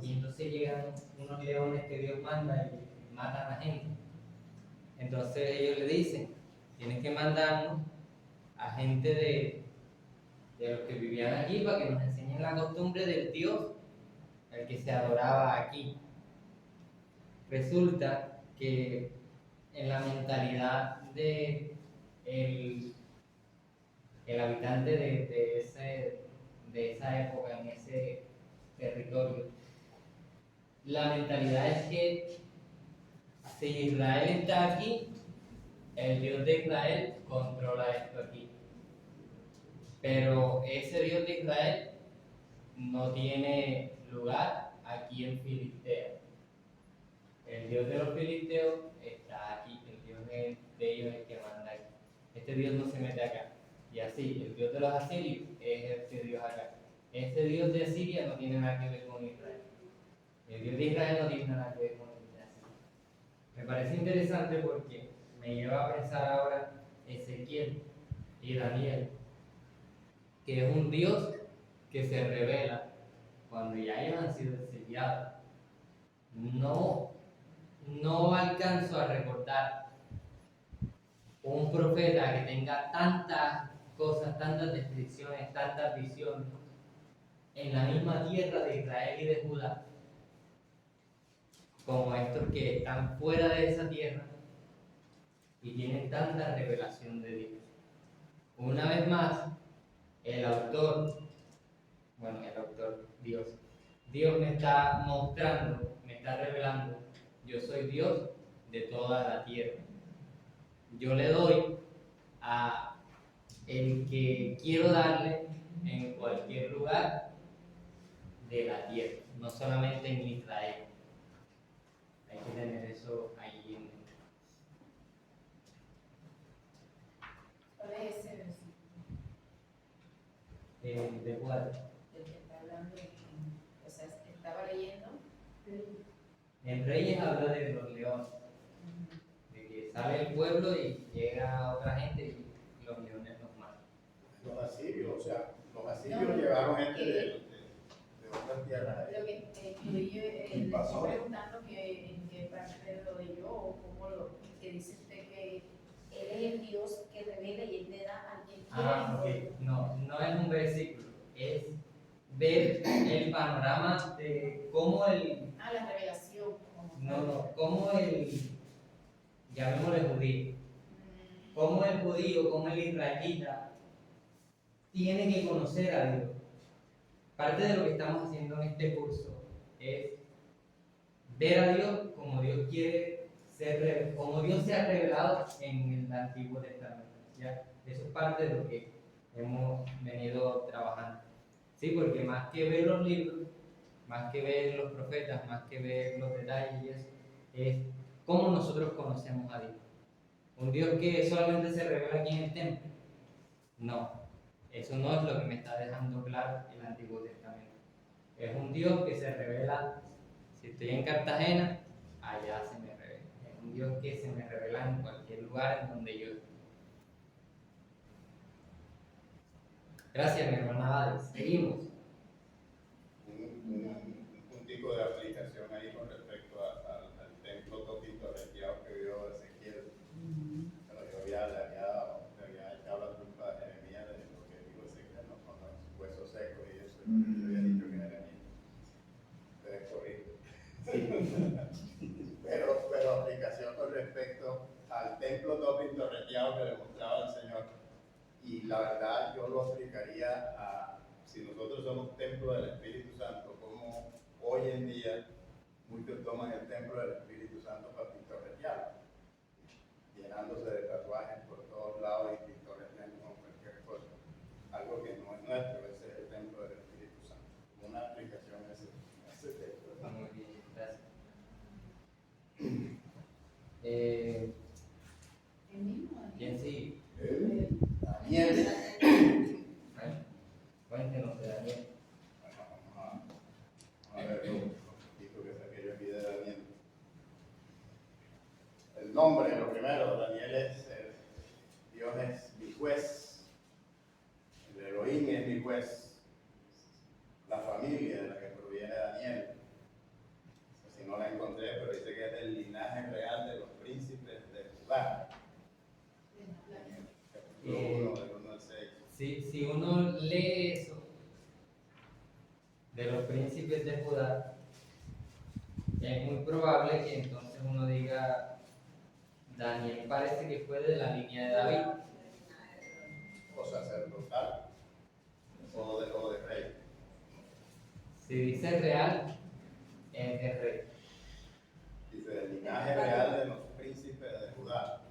y entonces llegan unos leones que Dios manda y matan a gente. Entonces ellos le dicen: tienes que mandarnos a gente de los que vivían aquí para que nos enseñen la costumbre del Dios el que se adoraba aquí. Resulta que en la mentalidad de el habitante de esa época, en ese territorio, la mentalidad es que si Israel está aquí, el Dios de Israel controla esto aquí. Pero ese Dios de Israel no tiene lugar aquí en Filistea. El Dios de los filisteos está aquí, el Dios de ellos es el que manda aquí. Este Dios no se mete acá. Y así, el Dios de los asirios es este Dios acá. Este Dios de Asiria no tiene nada que ver con Israel. El Dios de Israel no tiene nada que ver con el de Asiria. Me parece interesante porque me lleva a pensar ahora Ezequiel y Daniel, que es un Dios que se revela cuando ya ellos han sido exiliados. No alcanzo a recordar un profeta que tenga tantas cosas, tantas descripciones, tantas visiones en la misma tierra de Israel y de Judá, como estos que están fuera de esa tierra y tienen tanta revelación de Dios. Una vez más, Dios me está mostrando, me está revelando: yo soy Dios de toda la tierra. Yo le doy a el que quiero darle en cualquier lugar de la tierra, no solamente en Israel. Hay que tener eso ahí en mente. ¿Cuál es ese versículo? ¿De cuál? Del que está hablando, o sea, estaba leyendo. En Reyes habla de los leones, de que sale el pueblo y llega otra gente y los leones los matan. Los asirios, o sea, los asirios llevaron gente de otras tierras. Lo que le estoy preguntando en qué parte lo leyó o cómo que dice usted que él es el Dios que revela y él le da al que quiere. Ok. No es un versículo, es ver el panorama de cómo la revelación. cómo llamémosle judío, cómo el judío, cómo el israelita tiene que conocer a Dios. Parte de lo que estamos haciendo en este curso es ver a Dios como Dios quiere ser, como Dios se ha revelado en el Antiguo Testamento. ¿Ya? Eso es parte de lo que hemos venido trabajando. Sí, porque más que ver los libros, más que ver los profetas, más que ver los detalles y eso, es cómo nosotros conocemos a Dios. Un Dios que solamente se revela aquí en el templo. No, eso no es lo que me está dejando claro el Antiguo Testamento. Es un Dios que se revela, si estoy en Cartagena, allá se me revela. Es un Dios que se me revela en cualquier lugar en donde yo esté. Gracias, mi hermana Adel. Seguimos. Un puntico de aplicación ahí con respecto al templo tópico retirado que vio Ezequiel. Pero yo le había echado la culpa a Jeremías de lo que dijo Ezequiel, ¿no? Con los huesos secos y eso. Yo había dicho que Jeremías. Ustedes corrigen. Pero al templo todo pintorreteado que le mostraba el Señor. Y la verdad yo lo aplicaría a, si nosotros somos templo del Espíritu Santo, como hoy en día muchos toman el templo del Espíritu Santo para pintorretearlo, llenándose de tatuajes por todos lados y pintorreteando con cualquier cosa. Algo que no es nuestro, ese es el templo del Espíritu Santo. Una aplicación a ese templo. Muy bien, gracias. El mismo. ¿Quién sigue? Daniel. Bueno, cuéntenos de Daniel. Bueno, vamos a ver lo poquito que saqué yo aquí de Daniel. El nombre, lo primero, Daniel es, Dios es mi juez, el Elohim es mi juez, la familia de la que proviene Daniel. Si no la encontré, pero dice que es del linaje real de los príncipes de Judá. Capítulo 1, del 1 al 6. Si uno lee eso de los príncipes de Judá, es muy probable que entonces uno diga, Daniel parece que fue de la línea de David. O sacerdotal, o de rey. Si dice real, es de rey. Dice del linaje real de los príncipes de Judá.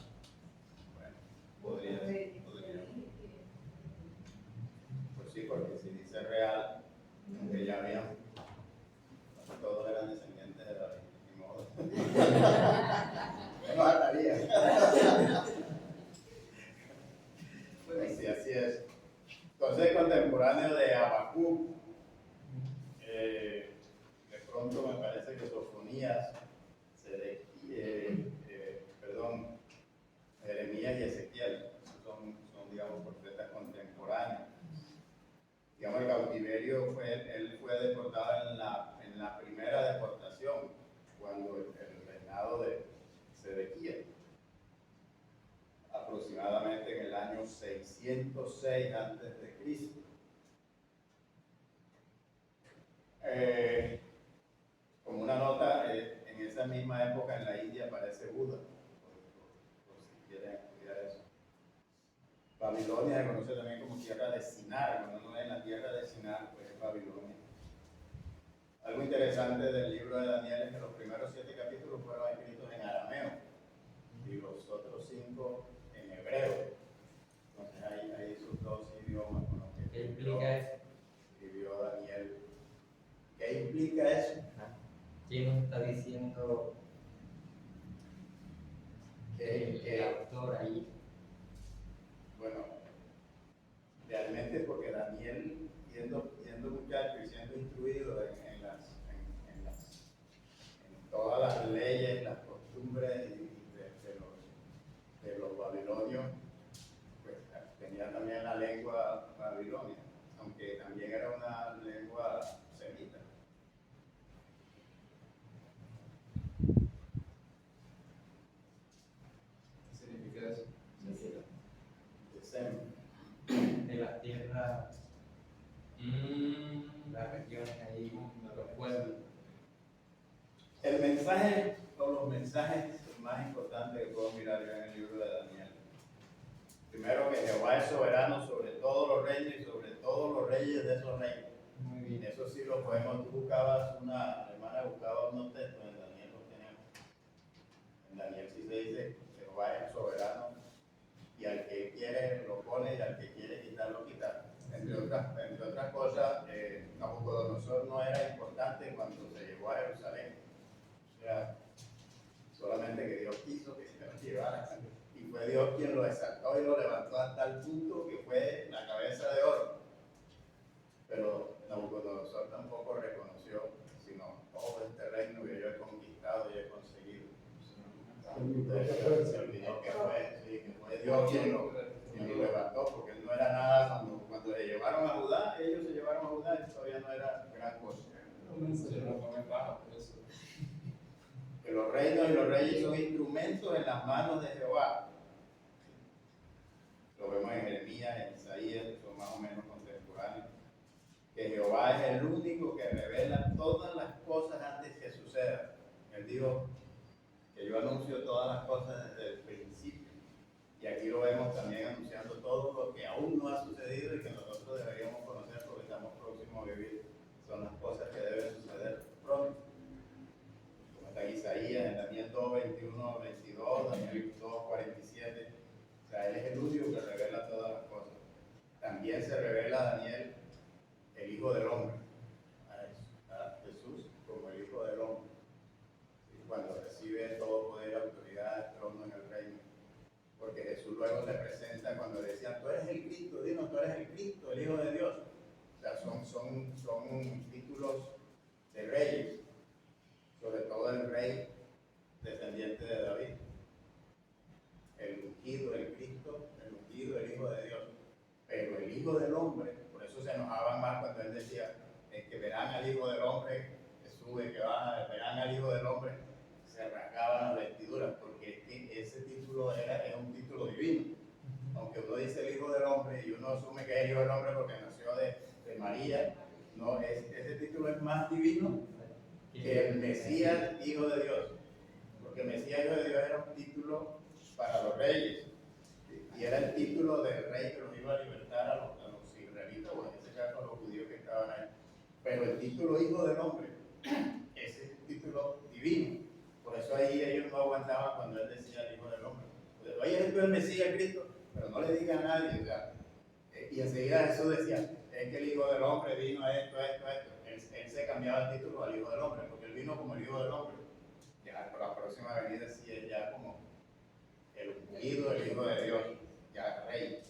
Bueno, podría. Pues sí, porque si dice real, aunque ya habían, todos eran descendientes de David, ni modo. No nos ataría. Pues sí, así es. Entonces, contemporáneo de Habacuc, de pronto me parece que Sofonías, Jeremías y Ezequiel son, digamos, profetas contemporáneos. Digamos, el cautiverio él fue deportado en la primera deportación, cuando el reinado de Sedequías, aproximadamente en el año 606 a.C. Como una nota, en esa misma época en la India aparece Buda, por si quieren estudiar eso. Babilonia se conoce también como tierra de Sinar. Cuando uno ve en la tierra de Sinar, pues es Babilonia. Algo interesante del libro de Daniel es que los primeros 7 capítulos fueron escritos en arameo y los otros 5 en hebreo. Entonces hay esos dos idiomas con los que ¿Qué implica eso? escribió Daniel. ¿Qué implica eso? ¿Quién está diciendo el autor ahí? Bueno, realmente porque Daniel, yendo muchacho y siendo instruido en todas las leyes, las costumbres de los babilonios, pues tenía también la lengua babilonia, aunque también era una lengua semita. ¿Qué significa eso? De las tierras, las regiones ahí, los pueblos. El mensaje, o los mensajes más importantes que puedo mirar yo en el libro de Daniel. Primero, que Jehová es soberano sobre todos los reyes y sobre todos los reyes de esos reyes. Muy bien. Eso sí lo podemos. Tú buscabas la hermana buscaba unos textos, en Daniel los tenemos. En Daniel sí se dice que Jehová es soberano y al que quiere lo pone y al que quiere quitarlo quita. Entre otras cosas, Nabucodonosor no era importante cuando se llegó a Jerusalén. O sea, solamente que Dios quiso que se lo llevara. Y fue Dios quien lo exaltó y lo levantó hasta el punto que fue la cabeza de oro. Pero Nabucodonosor tampoco reconoció, sino todo este reino que yo he conquistado y he conseguido. Entonces, se olvidó que fue Dios quien lo levantó, porque él no era nada cuando se llevaron a Judá, ellos se llevaron a Judá y todavía no era gran cosa. Que los reinos y los reyes son instrumentos en las manos de Jehová. Lo vemos en Jeremías, en Isaías, que son más o menos contemporáneos. Que Jehová es el único que revela todas las cosas antes que sucedan. Él dijo, que yo anuncio todas las cosas desde el principio. Y aquí lo vemos también anunciando todo lo que aún no ha sucedido y que nosotros deberíamos conocer porque estamos próximos a vivir. Son las cosas que deben suceder pronto. Como está en Isaías, en Daniel 2, 21, 22, Daniel 2, 47. O sea, él es el único que revela todas las cosas. También se revela a Daniel, el Hijo del Hombre, a Jesús como el Hijo del Hombre. Y cuando recibe todo poder, autoridad, trono en el reino. Porque Jesús luego se presenta cuando decían, tú eres el Cristo, dinos, tú eres el Cristo, el Hijo de Dios. O sea, son títulos de reyes, sobre todo el rey descendiente de David. El ungido, el Cristo, el ungido, el Hijo de Dios. Pero el Hijo del Hombre, por eso se enojaban más cuando él decía, es que verán al Hijo del Hombre, que sube, que baja, verán al Hijo del Hombre, se rasgaban las vestiduras, porque ese título es un título divino. Aunque uno dice el Hijo del Hombre y uno asume que es el Hijo del Hombre porque nació de María, no, ese título es más divino que el Mesías, Hijo de Dios. Porque el Mesías, Hijo de Dios, era un título para los reyes. Y era el título del rey que los iba a libertar a los israelitas, o en este caso a los judíos que estaban ahí. Pero el título Hijo del Hombre, ese es un título divino. Por eso ahí ellos no aguantaban cuando él decía el Hijo del Hombre. Pues, oye, esto es el Mesías Cristo, pero no le diga a nadie. O sea, y enseguida Jesús decía, es que el Hijo del Hombre vino a esto. Él se cambiaba el título al Hijo del Hombre, porque él vino como el Hijo del Hombre. Ya por la próxima venida sí es ya como el ungido, el Hijo de Dios, ya rey.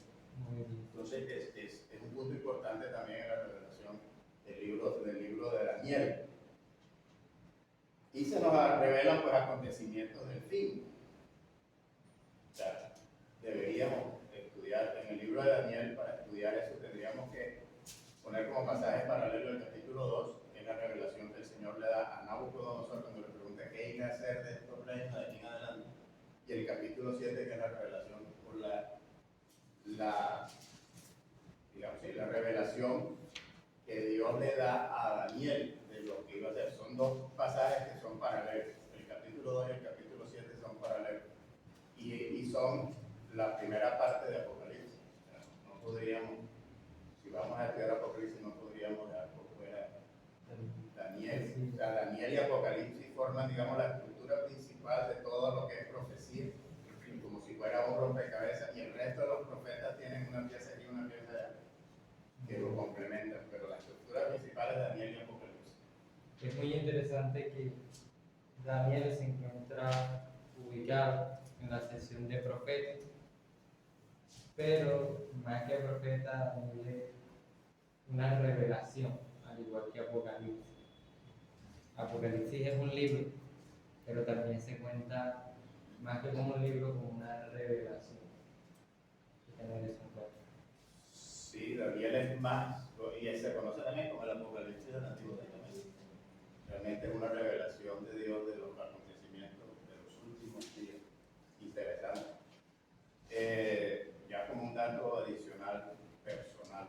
Entonces es un punto importante también en la revelación del libro de Daniel. Y se nos revelan pues acontecimientos del fin. O sea, deberíamos estudiar en el libro de Daniel, para estudiar eso tendríamos que poner como pasaje paralelo el capítulo 2, que es la revelación que el Señor le da a Nabucodonosor cuando le pregunta qué iba a hacer de estos reinos de aquí en adelante. Y el capítulo 7, que es la revelación por la revelación que Dios le da a Daniel de lo que iba a hacer. Son dos pasajes que son paralelos. El capítulo 2 y el capítulo 7 son paralelos. Y son la primera parte de Apocalipsis. O sea, no podríamos, si vamos a estudiar Apocalipsis, no podríamos dejar por fuera Daniel. O sea, Daniel y Apocalipsis forman, digamos, la estructura principal de todo lo que es profecía, como si fuera un rompecabezas, y el resto de los profetas tienen una pieza aquí y una pieza allá que lo complementan, pero la estructura principal es Daniel y Apocalipsis. Es muy interesante que Daniel se encuentra ubicado en la sección de profetas, pero más que profeta, Daniel es una revelación, al igual que Apocalipsis. Apocalipsis es un libro, pero también se cuenta más que como un libro, como una revelación. Hay que tener eso en cuenta. Sí, Daniel es más, y se conoce también como el Apocalipsis del Antiguo Testamento. Realmente es una revelación de Dios de los acontecimientos de los últimos días. Interesante. Ya como un dato adicional personal.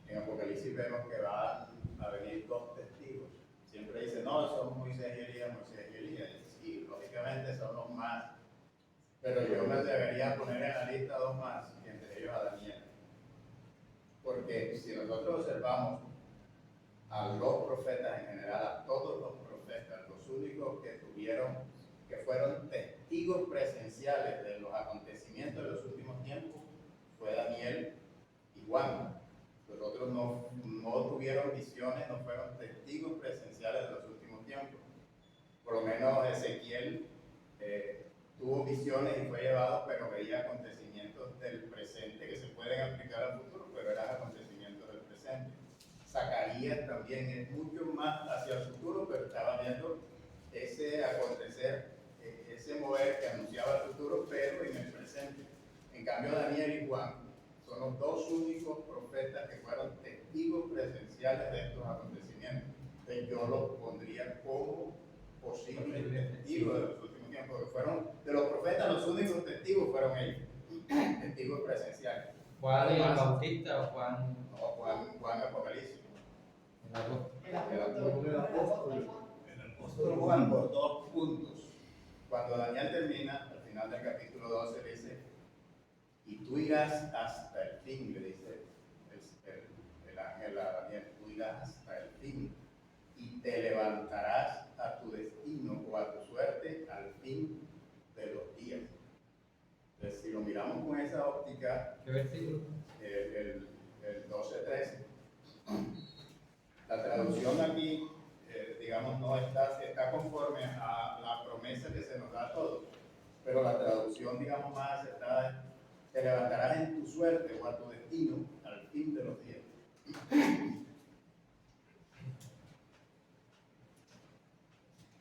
En Apocalipsis vemos que van a venir dos testigos. Siempre dicen, no, son Moisés y Elías. Sí, lógicamente son los más. Pero yo me debería poner en la lista dos más, y entre ellos a Daniel. Porque si nosotros observamos a los profetas en general, a todos los profetas, los únicos que fueron testigos presenciales de los acontecimientos de los últimos tiempos, fue Daniel y Juan. Los otros no tuvieron visiones, no fueron testigos presenciales de los últimos tiempos. Por lo menos Ezequiel tuvo visiones y fue llevado, pero veía acontecimientos del presente que se pueden aplicar al futuro, pero eran acontecimientos del presente. Zacarías también es mucho más hacia el futuro, pero estaba viendo ese acontecer, ese mover que anunciaba el futuro, pero en el presente. En cambio, Daniel y Juan son los dos únicos profetas que fueron testigos presenciales de estos acontecimientos. Entonces yo los pondría como posibles testigos de los últimos tiempos, porque fueron, de los profetas, los únicos testigos fueron ellos, testigos presenciales. ¿Juan el Bautista o Juan? No, Juan Apocalipsis. El apóstol. El apóstol Juan, por dos puntos. cuando Daniel termina, al final del capítulo 12 dice, y tú irás hasta el fin, le dice el ángel a Daniel, tú irás hasta el fin y te levantarás a tu destino o a tu suerte al fin de los días. Entonces, si lo miramos con esa óptica, ¿Qué versículo? el 12:13, la traducción aquí, digamos, no está conforme a la promesa que se nos da a todos, pero la traducción, digamos, más acertada es, te levantarás en tu suerte o a tu destino al fin de los días.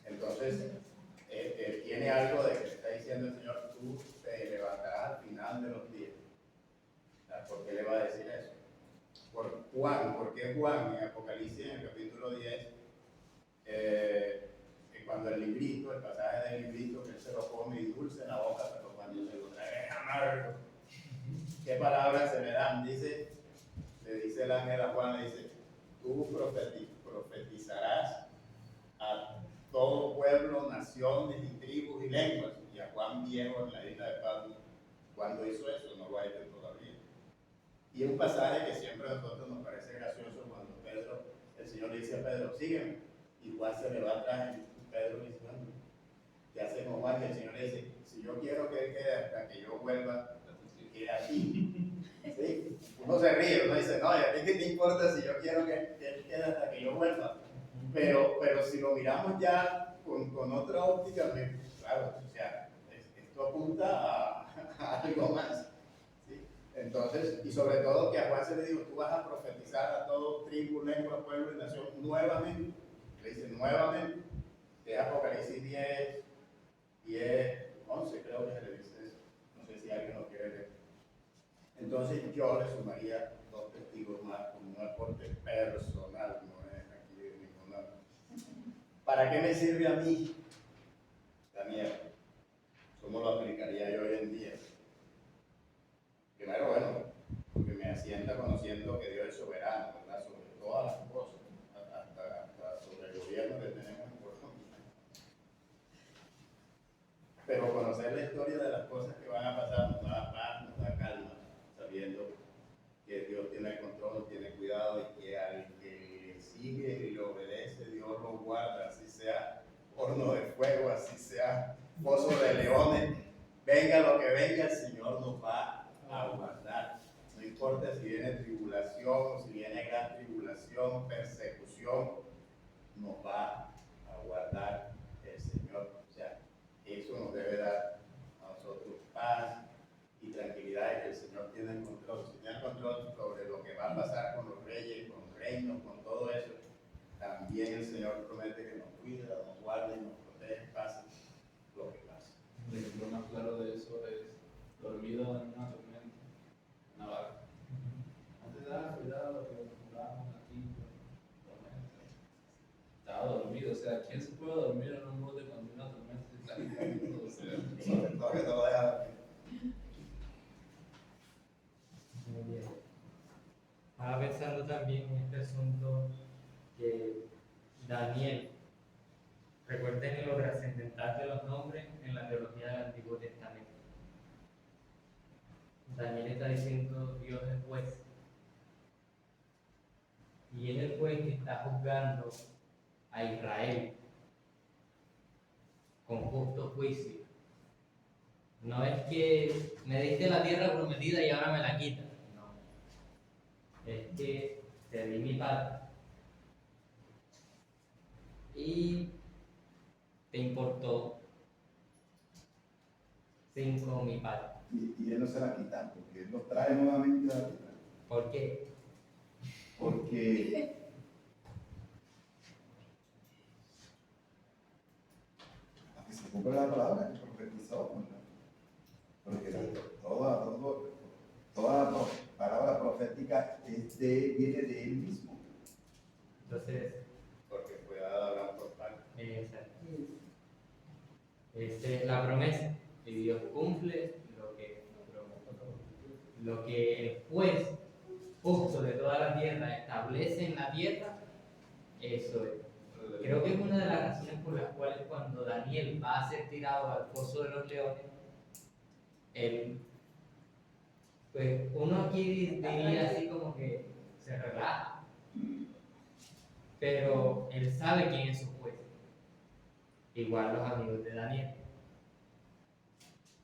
Entonces, tiene algo de que está diciendo el Señor, tú te levantarás al final de los días. ¿Por qué le va a decir eso? Por Juan, porque Juan en Apocalipsis, en el capítulo 10, cuando el librito, el pasaje del librito, que él se lo come y dulce en la boca, pero cuando se lo trae es amargo. ¿Qué palabras se le dan? Dice, le dice el ángel a Juan, le dice, tú profetizarás a todo pueblo, naciones y tribus y lenguas. Y a Juan viejo en la isla de Patmos, cuando hizo eso, no lo ha hecho todavía. Y un pasaje que siempre a nosotros nos parece gracioso cuando Pedro, el Señor le dice a Pedro, sígueme, y Juan se le va atrás y Pedro dice, bueno, ¿qué hace con Juan? Y el Señor le dice, si yo quiero que él quede hasta que yo vuelva, quede aquí. ¿Sí? Uno se ríe, uno dice, no, ¿y a ti qué te importa si yo quiero que él quede hasta que yo vuelva? Pero si lo miramos ya con otra óptica, claro, o sea, esto apunta a algo más. ¿Sí? Entonces, y sobre todo que a Juan se le dijo, tú vas a profetizar a todo tribu, lengua, pueblo y nación nuevamente. Le dice nuevamente, de Apocalipsis 11 creo que se le dice eso. No sé si alguien lo quiere leer. Entonces yo le sumaría 2 testigos más como un aporte personal, no es aquí de ninguna. ¿Para qué me sirve a mí, Daniel? ¿Cómo lo aplicaría yo hoy en día? Primero, bueno, porque me asienta conociendo que Dios es soberano, ¿verdad? Sobre todas las cosas, hasta sobre el gobierno que tenemos en Colombia. Pero conocer la historia de las cosas que van a pasar nos da paz, nos da calma, sabiendo que Dios tiene el control, tiene cuidado y que al que le sigue y le obedece, Dios lo guarda, así sea horno de fuego, así sea pozo de leones, venga lo que venga, el Señor nos va a guardar. No importa si viene tribulación o si viene gran tribulación, persecución, nos va a guardar el Señor. O sea, eso nos debe dar a nosotros paz y tranquilidad de que el Señor tiene el control. Si tiene el control sobre lo que va a pasar con los reyes, con los reinos, con todo eso, también el Señor promete que nos cuida, nos guarda y nos protege, pase lo que pase. El ejemplo más claro de eso es dormido en una tormenta, en una barca. No te da cuidado que nos jugamos aquí, tormenta. Estaba dormido, o sea, ¿quién se puede dormir en un bote cuando una tormenta se está cayendo? O sea, Sobre todo que no lo deja dormir. Muy bien. Estaba pensando también en este asunto que Daniel, recuerden lo trascendental de los nombres en la teología del Antiguo Testamento. Daniel está diciendo Dios es juez. Y es el juez que está juzgando a Israel con justo juicio. No es que me diste la tierra prometida y ahora me la quitas. No. Es que te di mi parte. Y te importó 5 mi parte. Y él no se la quita, porque él los trae nuevamente a la tierra. ¿Por qué? Porque a que se cumpla la palabra que profetizó, ¿no? Porque toda palabra profética viene de él mismo. Entonces, Porque fue dada hablar por parte. exacto. Esa es la promesa. Y Dios cumple lo que el juez justo de toda la tierra establece en la tierra, eso es. Creo que es una de las razones por las cuales cuando Daniel va a ser tirado al foso de los leones, él, pues uno aquí diría así como que se relaja, pero él sabe quién es su juez. Igual los amigos de Daniel.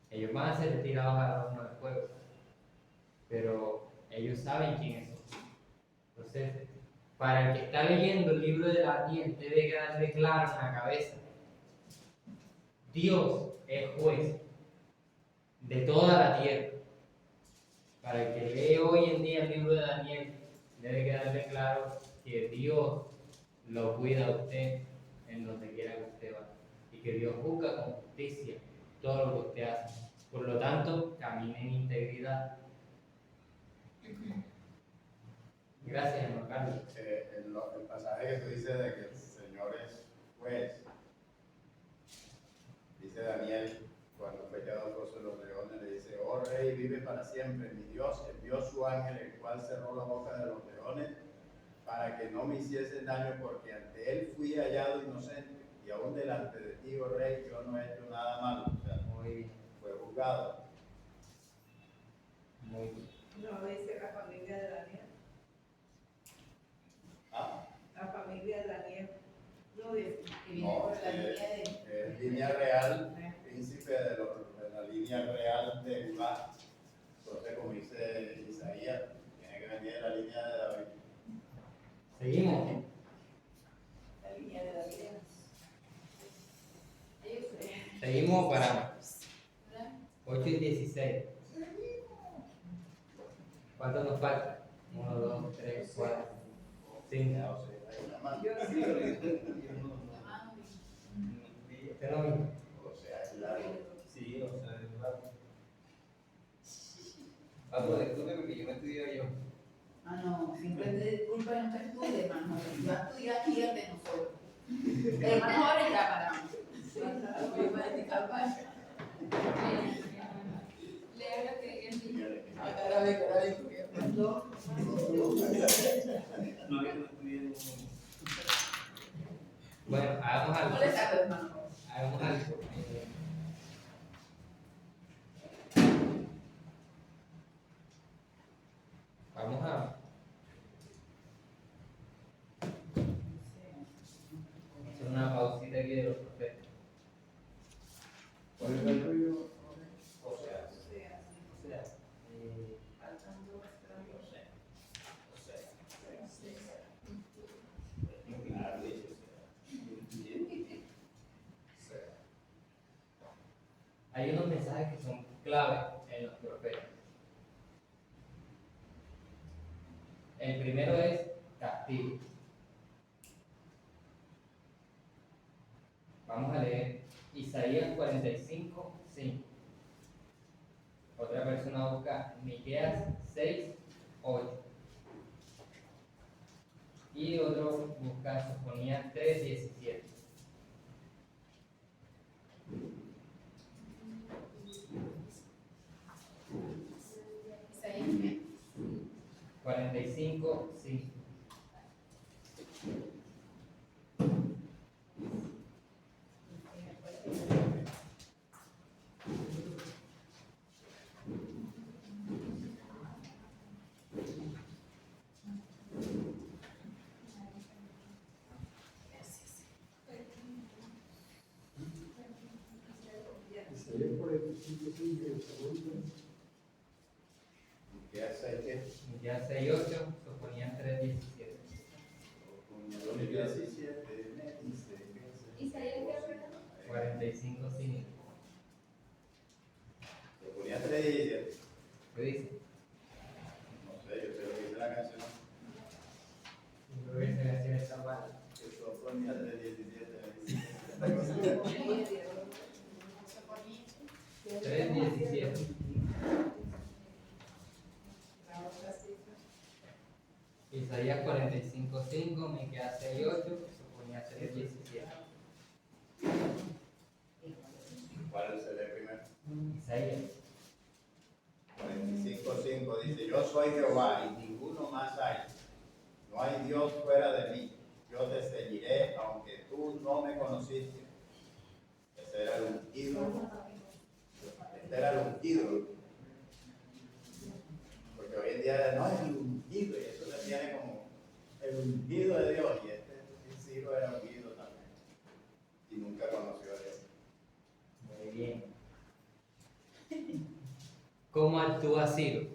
Ellos van a ser tirados al horno de fuego, pero ellos saben quién es su juez. Entonces, para el que está leyendo el libro de Daniel, debe quedarle claro en la cabeza: Dios es juez de toda la tierra. Para el que lee hoy en día el libro de Daniel, debe quedarle claro que Dios lo cuida a usted en donde quiera que usted va, y que Dios juzga con justicia todo lo que usted hace. Por lo tanto, camine en integridad. Gracias, hermano Carlos. El pasaje que tú dices de que el Señor es juez, dice Daniel, cuando fue echado al foso de los leones, le dice: oh rey, vive para siempre. Mi Dios envió su ángel, el cual cerró la boca de los leones, para que no me hiciesen daño, porque ante él fui hallado inocente, y aún delante de ti, oh rey, yo no he hecho nada malo. O sea, fue juzgado. Muy bien. No dice la familia de Daniel. ¿Ah? La familia de Daniel. No dice. Que viene No, por la línea de. Línea real, príncipe de la línea real de Judá. Entonces, como dice Isaías, tiene que venir de la línea de David. Seguimos. La línea de Daniel. Seguimos para 8 y 16. ¿Cuánto nos falta? 1, 2, 3, 4, 5. ¿Usted no vino? O sea, es largo. Sí, o sea, es verdad. Pato, discúlpeme que yo no estudié yo. Ah, no, Siempre te disculpa en tu estudio, hermano. Yo estudié aquí el de nosotros. Hermano, ahora ya paramos. Voy a dedicar para allá. Lea lo que diga el niño. No, yo no estudié. Bueno, hagamos algo. ¿Cómo le saco, hermano? Hagamos algo. Vamos a hacer una pausita aquí de los profetas. ¿Cuál es el rollo? O sea, Hay unos mensajes que son claves en los profetas. El primero es castigo. Vamos a leer Isaías 45, 5. Otra persona busca Miqueas 6, 8. Y otro busca Sofonías 3, 17. Isaías, ¿qué? 45, 5. Isaías 45, 5, el segundo. ¿qué hace que? Miqueas 6, 8. Sofonías 3, 17. Con el 17 me dice que Isaías, ¿qué verdad? 45, 5. se ponía 3:17. ¿Qué dice? No sé, yo sé lo que dice la canción. Yo creo que esa canción está mal. Que solo ponía 3:17. 3, 17. Isaías 45, 5. Miqueas 6, 8. Sofonías 3, 17. ¿Cuál se lee primero? Isaías. 45:5 dice: yo soy Jehová y ninguno más hay. No hay Dios fuera de mí. Yo te ceñiré, aunque no me conociste. Ese era el ungido. Este era el ungido. Porque hoy en día no es el ungido, y eso le tiene como el ungido de Dios, y este hijo era ungido también. Y nunca conoció a Dios. Muy bien. ¿Cómo actúa Ciro?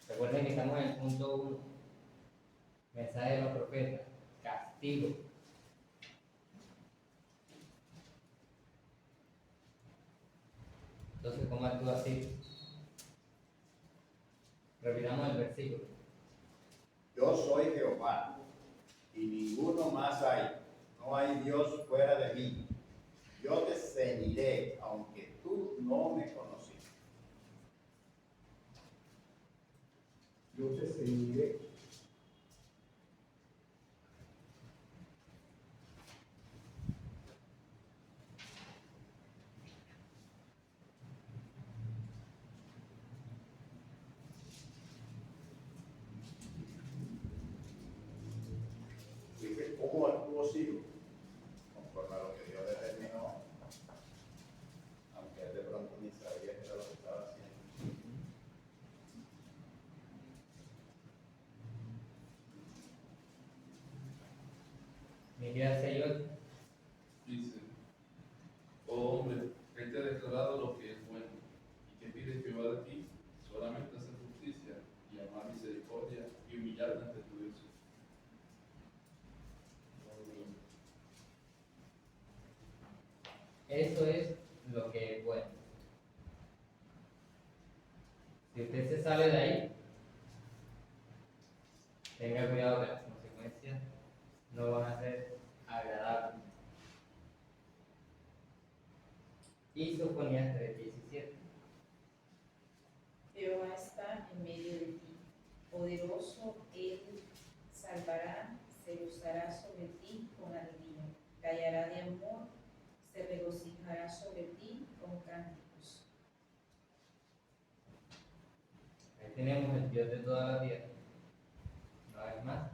Recuerden que estamos en el punto 1. Mensaje de los profetas. Castigo. Entonces, ¿cómo actúa Ciro? Repitamos el versículo. Yo soy Jehová, y ninguno más hay. No hay Dios fuera de mí. Yo te ceñiré, aunque tú no me conociste. Yo te ceñiré. Dice, ¿cómo actuó Ciro? Conforme a lo que Dios determinó, aunque él de pronto ni sabía que era lo que estaba haciendo. Miqueas 6:8. Dice, oh hombre, él te ha declarado lo que es bueno, y que pide Jehová de ti, solamente hacer justicia, y amar misericordia, y humillarte ante tu Dios. Eso es lo que es bueno. Si usted se sale de ahí, tenga cuidado que las consecuencias no van a ser agradables. Y Sofonías 3:17. Jehová está en medio de ti, poderoso él salvará, se gozará sobre ti con alegría, callará de amor, se regocijará sobre ti con cánticos. Ahí tenemos el Dios de toda la tierra. Una vez más,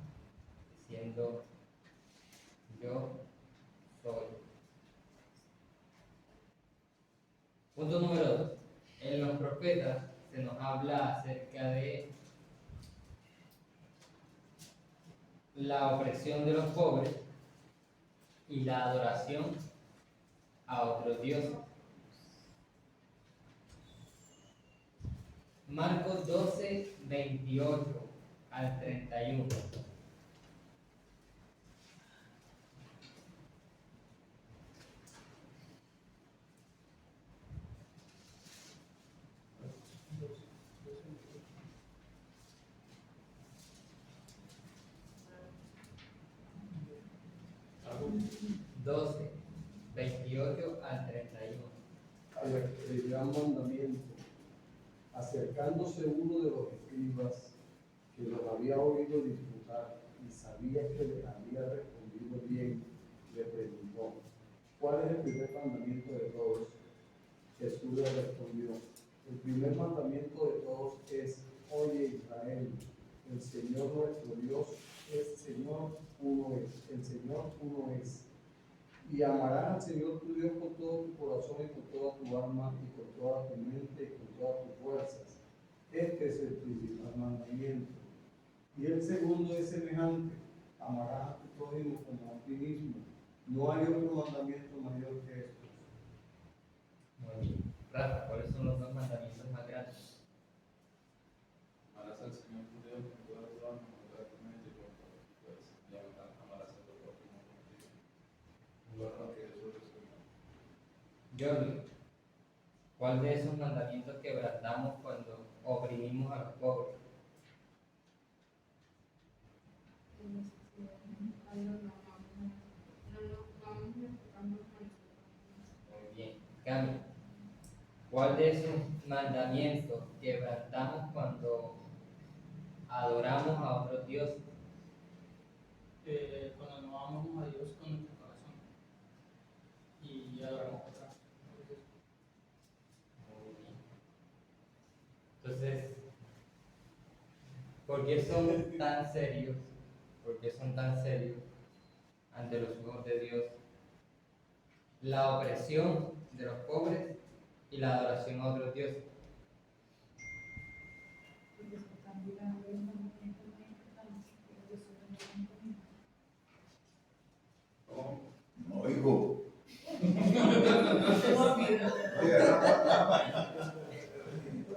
diciendo, yo soy. Punto número 2. En los profetas se nos habla acerca de la opresión de los pobres y la adoración a otros dioses. Marcos 12:28 al 31. ¿Algo? 12:28 al 31. El gran mandamiento. Acercándose uno de los escribas que los había oído disputar y sabía que les había respondido bien, le preguntó, ¿cuál es el primer mandamiento de todos? Jesús le respondió, el primer mandamiento de todos es, oye Israel, el Señor nuestro Dios es Señor uno es, el Señor uno es. Y amarás al Señor tu Dios con todo tu corazón y con toda tu alma y con toda tu mente y con todas tus fuerzas. Este es el principal mandamiento. Y el segundo es semejante, amarás a tu prójimo como a ti mismo. No hay otro mandamiento mayor que estos. Muy bien. Rafa, ¿cuáles son los dos mandamientos más grandes? Amarás al Señor tu Dios con toda tu alma, con toda tu mente y con toda tu fuerza. Y amarás a tu prójimo como a ti mismo. Guarda que Jesús es el Señor. Jordi, ¿cuál de esos mandamientos quebrantamos cuando oprimimos a los pobres? Muy bien. Cami, ¿cuál de esos mandamientos quebrantamos cuando adoramos a otros dioses? Cuando no amamos a Dios con nuestro corazón y adoramos a otras cosas. Muy bien. Entonces, ¿por qué son tan serios? ¿Por qué son tan serios ante los ojos de Dios la opresión de los pobres y la adoración a otros dioses? ¿Cómo? No oigo.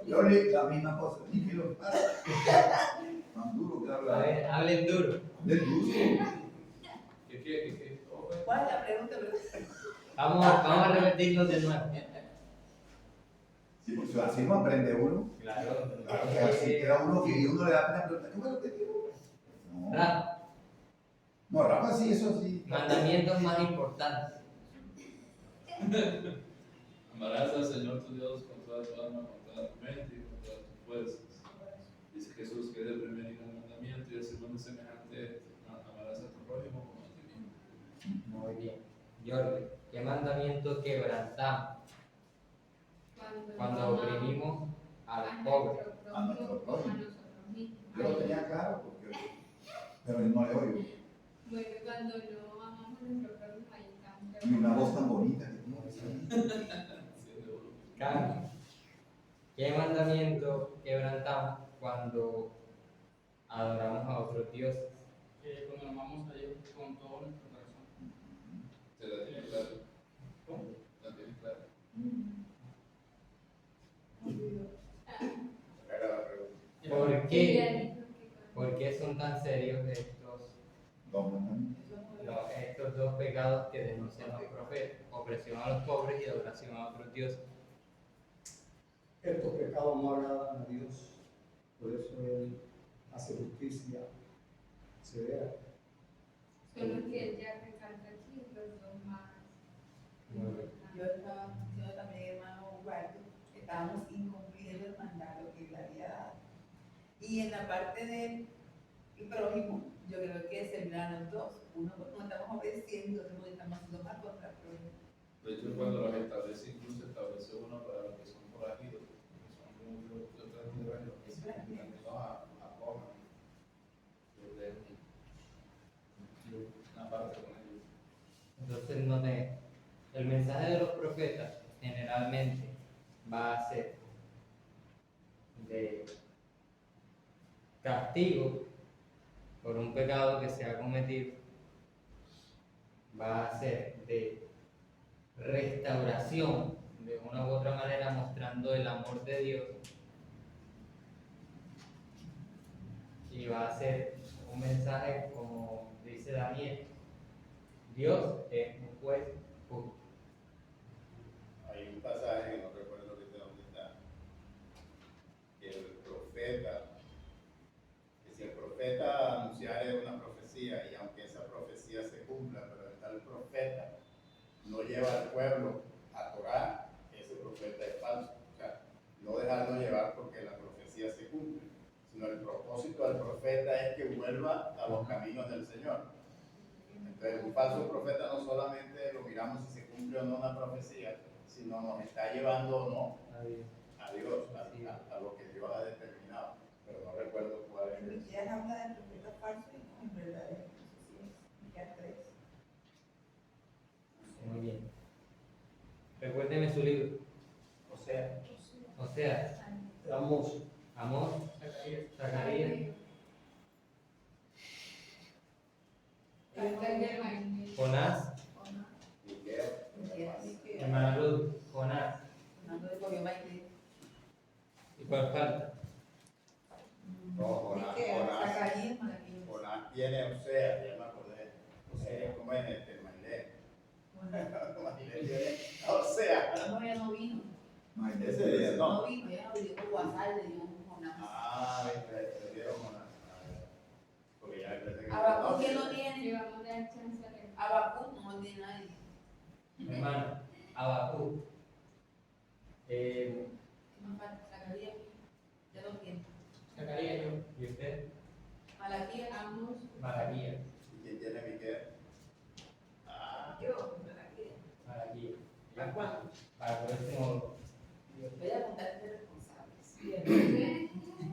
Yo le la misma cosa. Ni que lo pasa. Tan duro que A habla. ver, hablen duro. Del duro. ¿Qué? ¿Cuál es la pregunta? Vamos a repetirnos de nuevo. Sí, pues así no aprende uno. Claro. Así queda uno que uno le da pena preguntar. ¿Qué fue lo que dijo? No. Rafa, No, Rafa sí, eso sí. mandamientos más importantes. Amarás al Señor tu Dios con toda tu alma, con toda tu mente y con todas tus fuerzas. Dice Jesús que es el primer y gran mandamiento y el segundo es semejante, amarás a tu prójimo como a ti mismo. Muy bien. Jordi, ¿qué mandamiento quebrantamos cuando oprimimos a los pobres? A nuestro prójimo. nosotros mismos. Yo lo tenía claro, porque, pero no le oigo. Bueno, cuando no amamos a nuestro prójimo, ahí estamos. Y una voz tan bonita que tiene. Carmen, ¿qué mandamiento quebrantamos cuando adoramos a otros dioses? Que cuando amamos a Dios con todo nuestro corazón. ¿Se la tiene clara? ¿Cómo? ¿La tiene clara? Era la pregunta. ¿Por qué son tan serios estos, Dos mandamientos. estos dos pecados que denuncian los profetas? Opresión a los pobres y adoración a otros dioses. Estos pecados no agradan a Dios, por eso Él hace justicia severa. Son los que él ya recalca aquí, los dos más. Yo estaba diciendo también, hermano Waldo, que estábamos incumpliendo el mandato que él había dado. Y en la parte del prójimo, yo creo que se miran los dos. Uno porque no estamos obedeciendo, otro porque estamos haciendo mal contra el prójimo. De hecho, cuando los establece, incluso establece uno para los que son forajidos, que son de otras tierras que se también a Roma. Una parte con ellos. Entonces, note, el mensaje de los profetas generalmente va a ser de castigo por un pecado que se ha cometido, va a ser de restauración de una u otra manera, mostrando el amor de Dios, y va a ser un mensaje como dice Daniel: Dios es un juez justo. Hay un pasaje que no recuerdo ahorita dónde está, que el profeta, que si el profeta anunciara una profecía y aunque esa profecía se cumpla, pero el tal profeta no lleva al pueblo a Torá, ese profeta es falso. O sea, no dejarlo llevar porque la profecía se cumple, sino el propósito del profeta es que vuelva a los caminos del Señor. Entonces, un falso profeta no solamente lo miramos si se cumple o no una profecía, sino nos está llevando o no a Dios, a lo que Dios ha determinado. Pero no recuerdo cuál es. Pero ya habla del profeta falso y no es verdadero. Eso sí es Miqueas 3. Muy bien. Recuérdeme su libro. Oseas, Amós, Zacarías, Jonás, hermana Luz, Jonás. ¿Y cuál falta? No, Jonás tiene Osea, ya me acordé. Osea, ¿cómo es Mailé? Mailé tiene Osea. No, ya no vino. Ese día, no. No vino, ya no vino por WhatsApp, le dio un Jonás. Ah, le dieron Jonás. Porque ya parece que. Abacú, ¿quién no tiene? Llevamos a dar chance a leer. Abacú no tiene nadie. Hermano, Abacú. Más falta, Zacarías, ya lo tiene. Zacarías, yo. ¿Y usted? Malaquías, Amos, Malaquías. ¿Y quién tiene Miquel? Ah, yo, Malaquías. Malaquías. ¿Para cuándo? Para el próximo. Voy a apuntarte de responsables. ¿qué?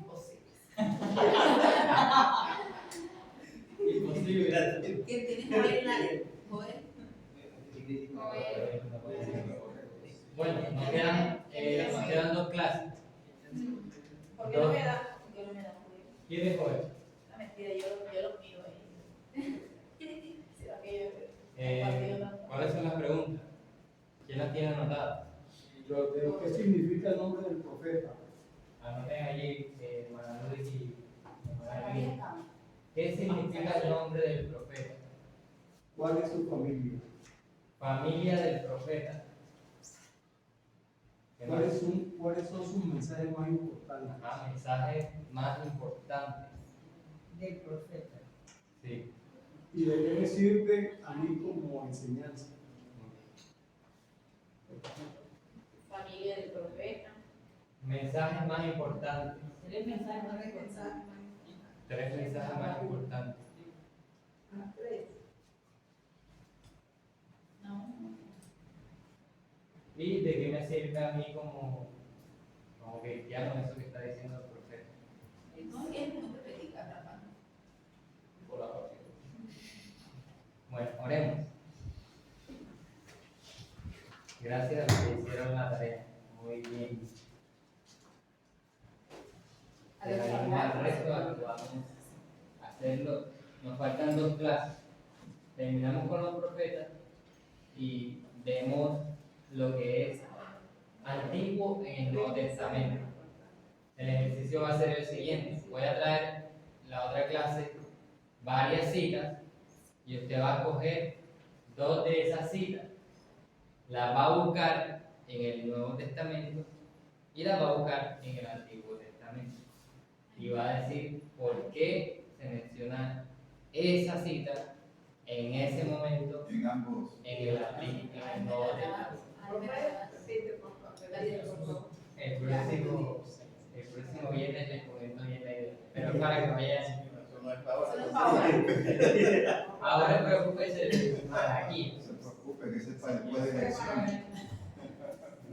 Posibles. Imposible. Bueno, nos quedan 2 clases. ¿Por qué no me da? ¿Por qué no me da? ¿Quieres joven? No, mentira, yo lo miro ahí. ¿Será que ¿Cuáles son las preguntas? ¿Quién las tiene anotadas? ¿Qué significa el nombre del profeta? Anoten allí, Manuel y Manuel. ¿Qué significa el nombre del profeta? ¿Cuál es su familia? Familia del profeta. ¿Qué más? ¿Cuáles son sus mensajes más importantes? Mensajes más importantes. Del profeta. Sí. ¿Y de qué me sirve a mí como enseñanza? familia del profeta? Mensajes más importantes. 3 mensajes más importantes. 3 mensajes más importantes. 3. No. ¿Y de qué me sirve a mí como cristiano eso que está diciendo el profeta? No es muy profética, Rafa. Por la oración. Bueno, oremos. Gracias a los que hicieron la tarea. Muy bien. Le animo al resto a que podamos hacerlo. Nos faltan 2 clases. Terminamos con los profetas y vemos lo que es antiguo en el Nuevo Testamento. El ejercicio va a ser el siguiente. Voy a traer la otra clase varias citas y usted va a coger 2 de esas citas, las va a buscar en el Nuevo Testamento y las va a buscar en el Antiguo Testamento y va a decir por qué se menciona esa cita en ese momento En ambos. en el Nuevo Testamento. El próximo viernes les comento bien la idea, pero es para que vayan. Eso no es para ahora. Ahora preocúpese para aquí. No se preocupe, que sepa después de elecciones.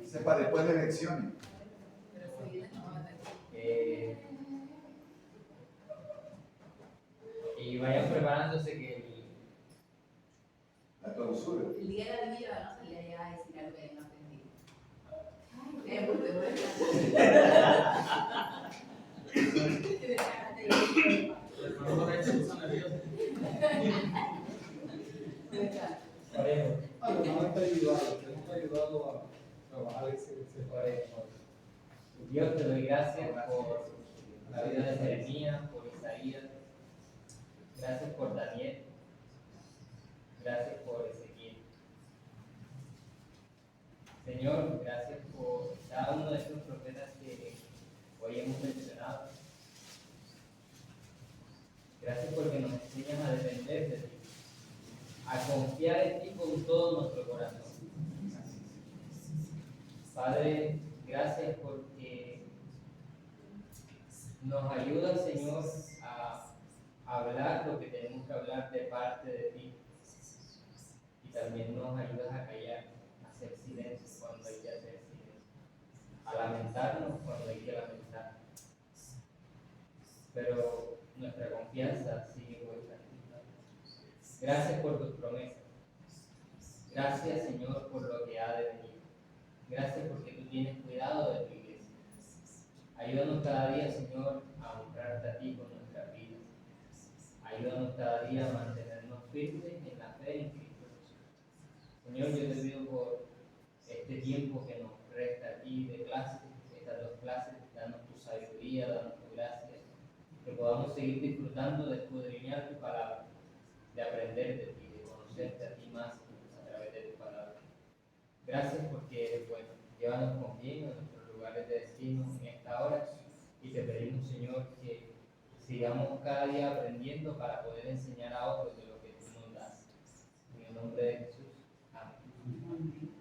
Sepa después de elecciones. Y vayan preparándose que La clausura. El día de la vida no salía ya a decir algo que no aprendí. Tenemos que ayudarlo a trabajar ese Dios, te doy gracias por la vida de Jeremías, por Isaías. Gracias por Daniel. Gracias por Ezequiel. Señor, gracias por cada uno de estos profetas que hoy hemos mencionado. Gracias porque nos enseñas a depender de ti, a confiar en ti con todo nuestro corazón. Padre, gracias porque nos ayuda, Señor, a hablar lo que tenemos que hablar de parte de ti. Y también nos ayudas a callar, a hacer silencio cuando hay que hacer silencio, a lamentarnos cuando hay que lamentar. Pero nuestra confianza sigue puesta en ti. Gracias por tus promesas. Gracias, Señor, por lo que ha de venir. Gracias porque tú tienes cuidado de tu iglesia. Ayúdanos cada día, Señor, a honrarte a ti con nuestras vidas. Ayúdanos cada día a mantenernos firmes en la fe en Cristo Jesús. Señor, yo te pido por este tiempo que nos resta aquí de clases, estas 2 clases, danos tu sabiduría, danos tu gracia, que podamos seguir disfrutando de escudriñar tu palabra, de aprender de ti, de conocerte a ti más a través de tu palabra. Gracias porque eres bueno. Llévanos con bien a nuestros lugares de destino en esta hora y te pedimos, Señor, que sigamos cada día aprendiendo para poder enseñar a otros de lo que tú nos das. En el nombre de Jesús. Amén.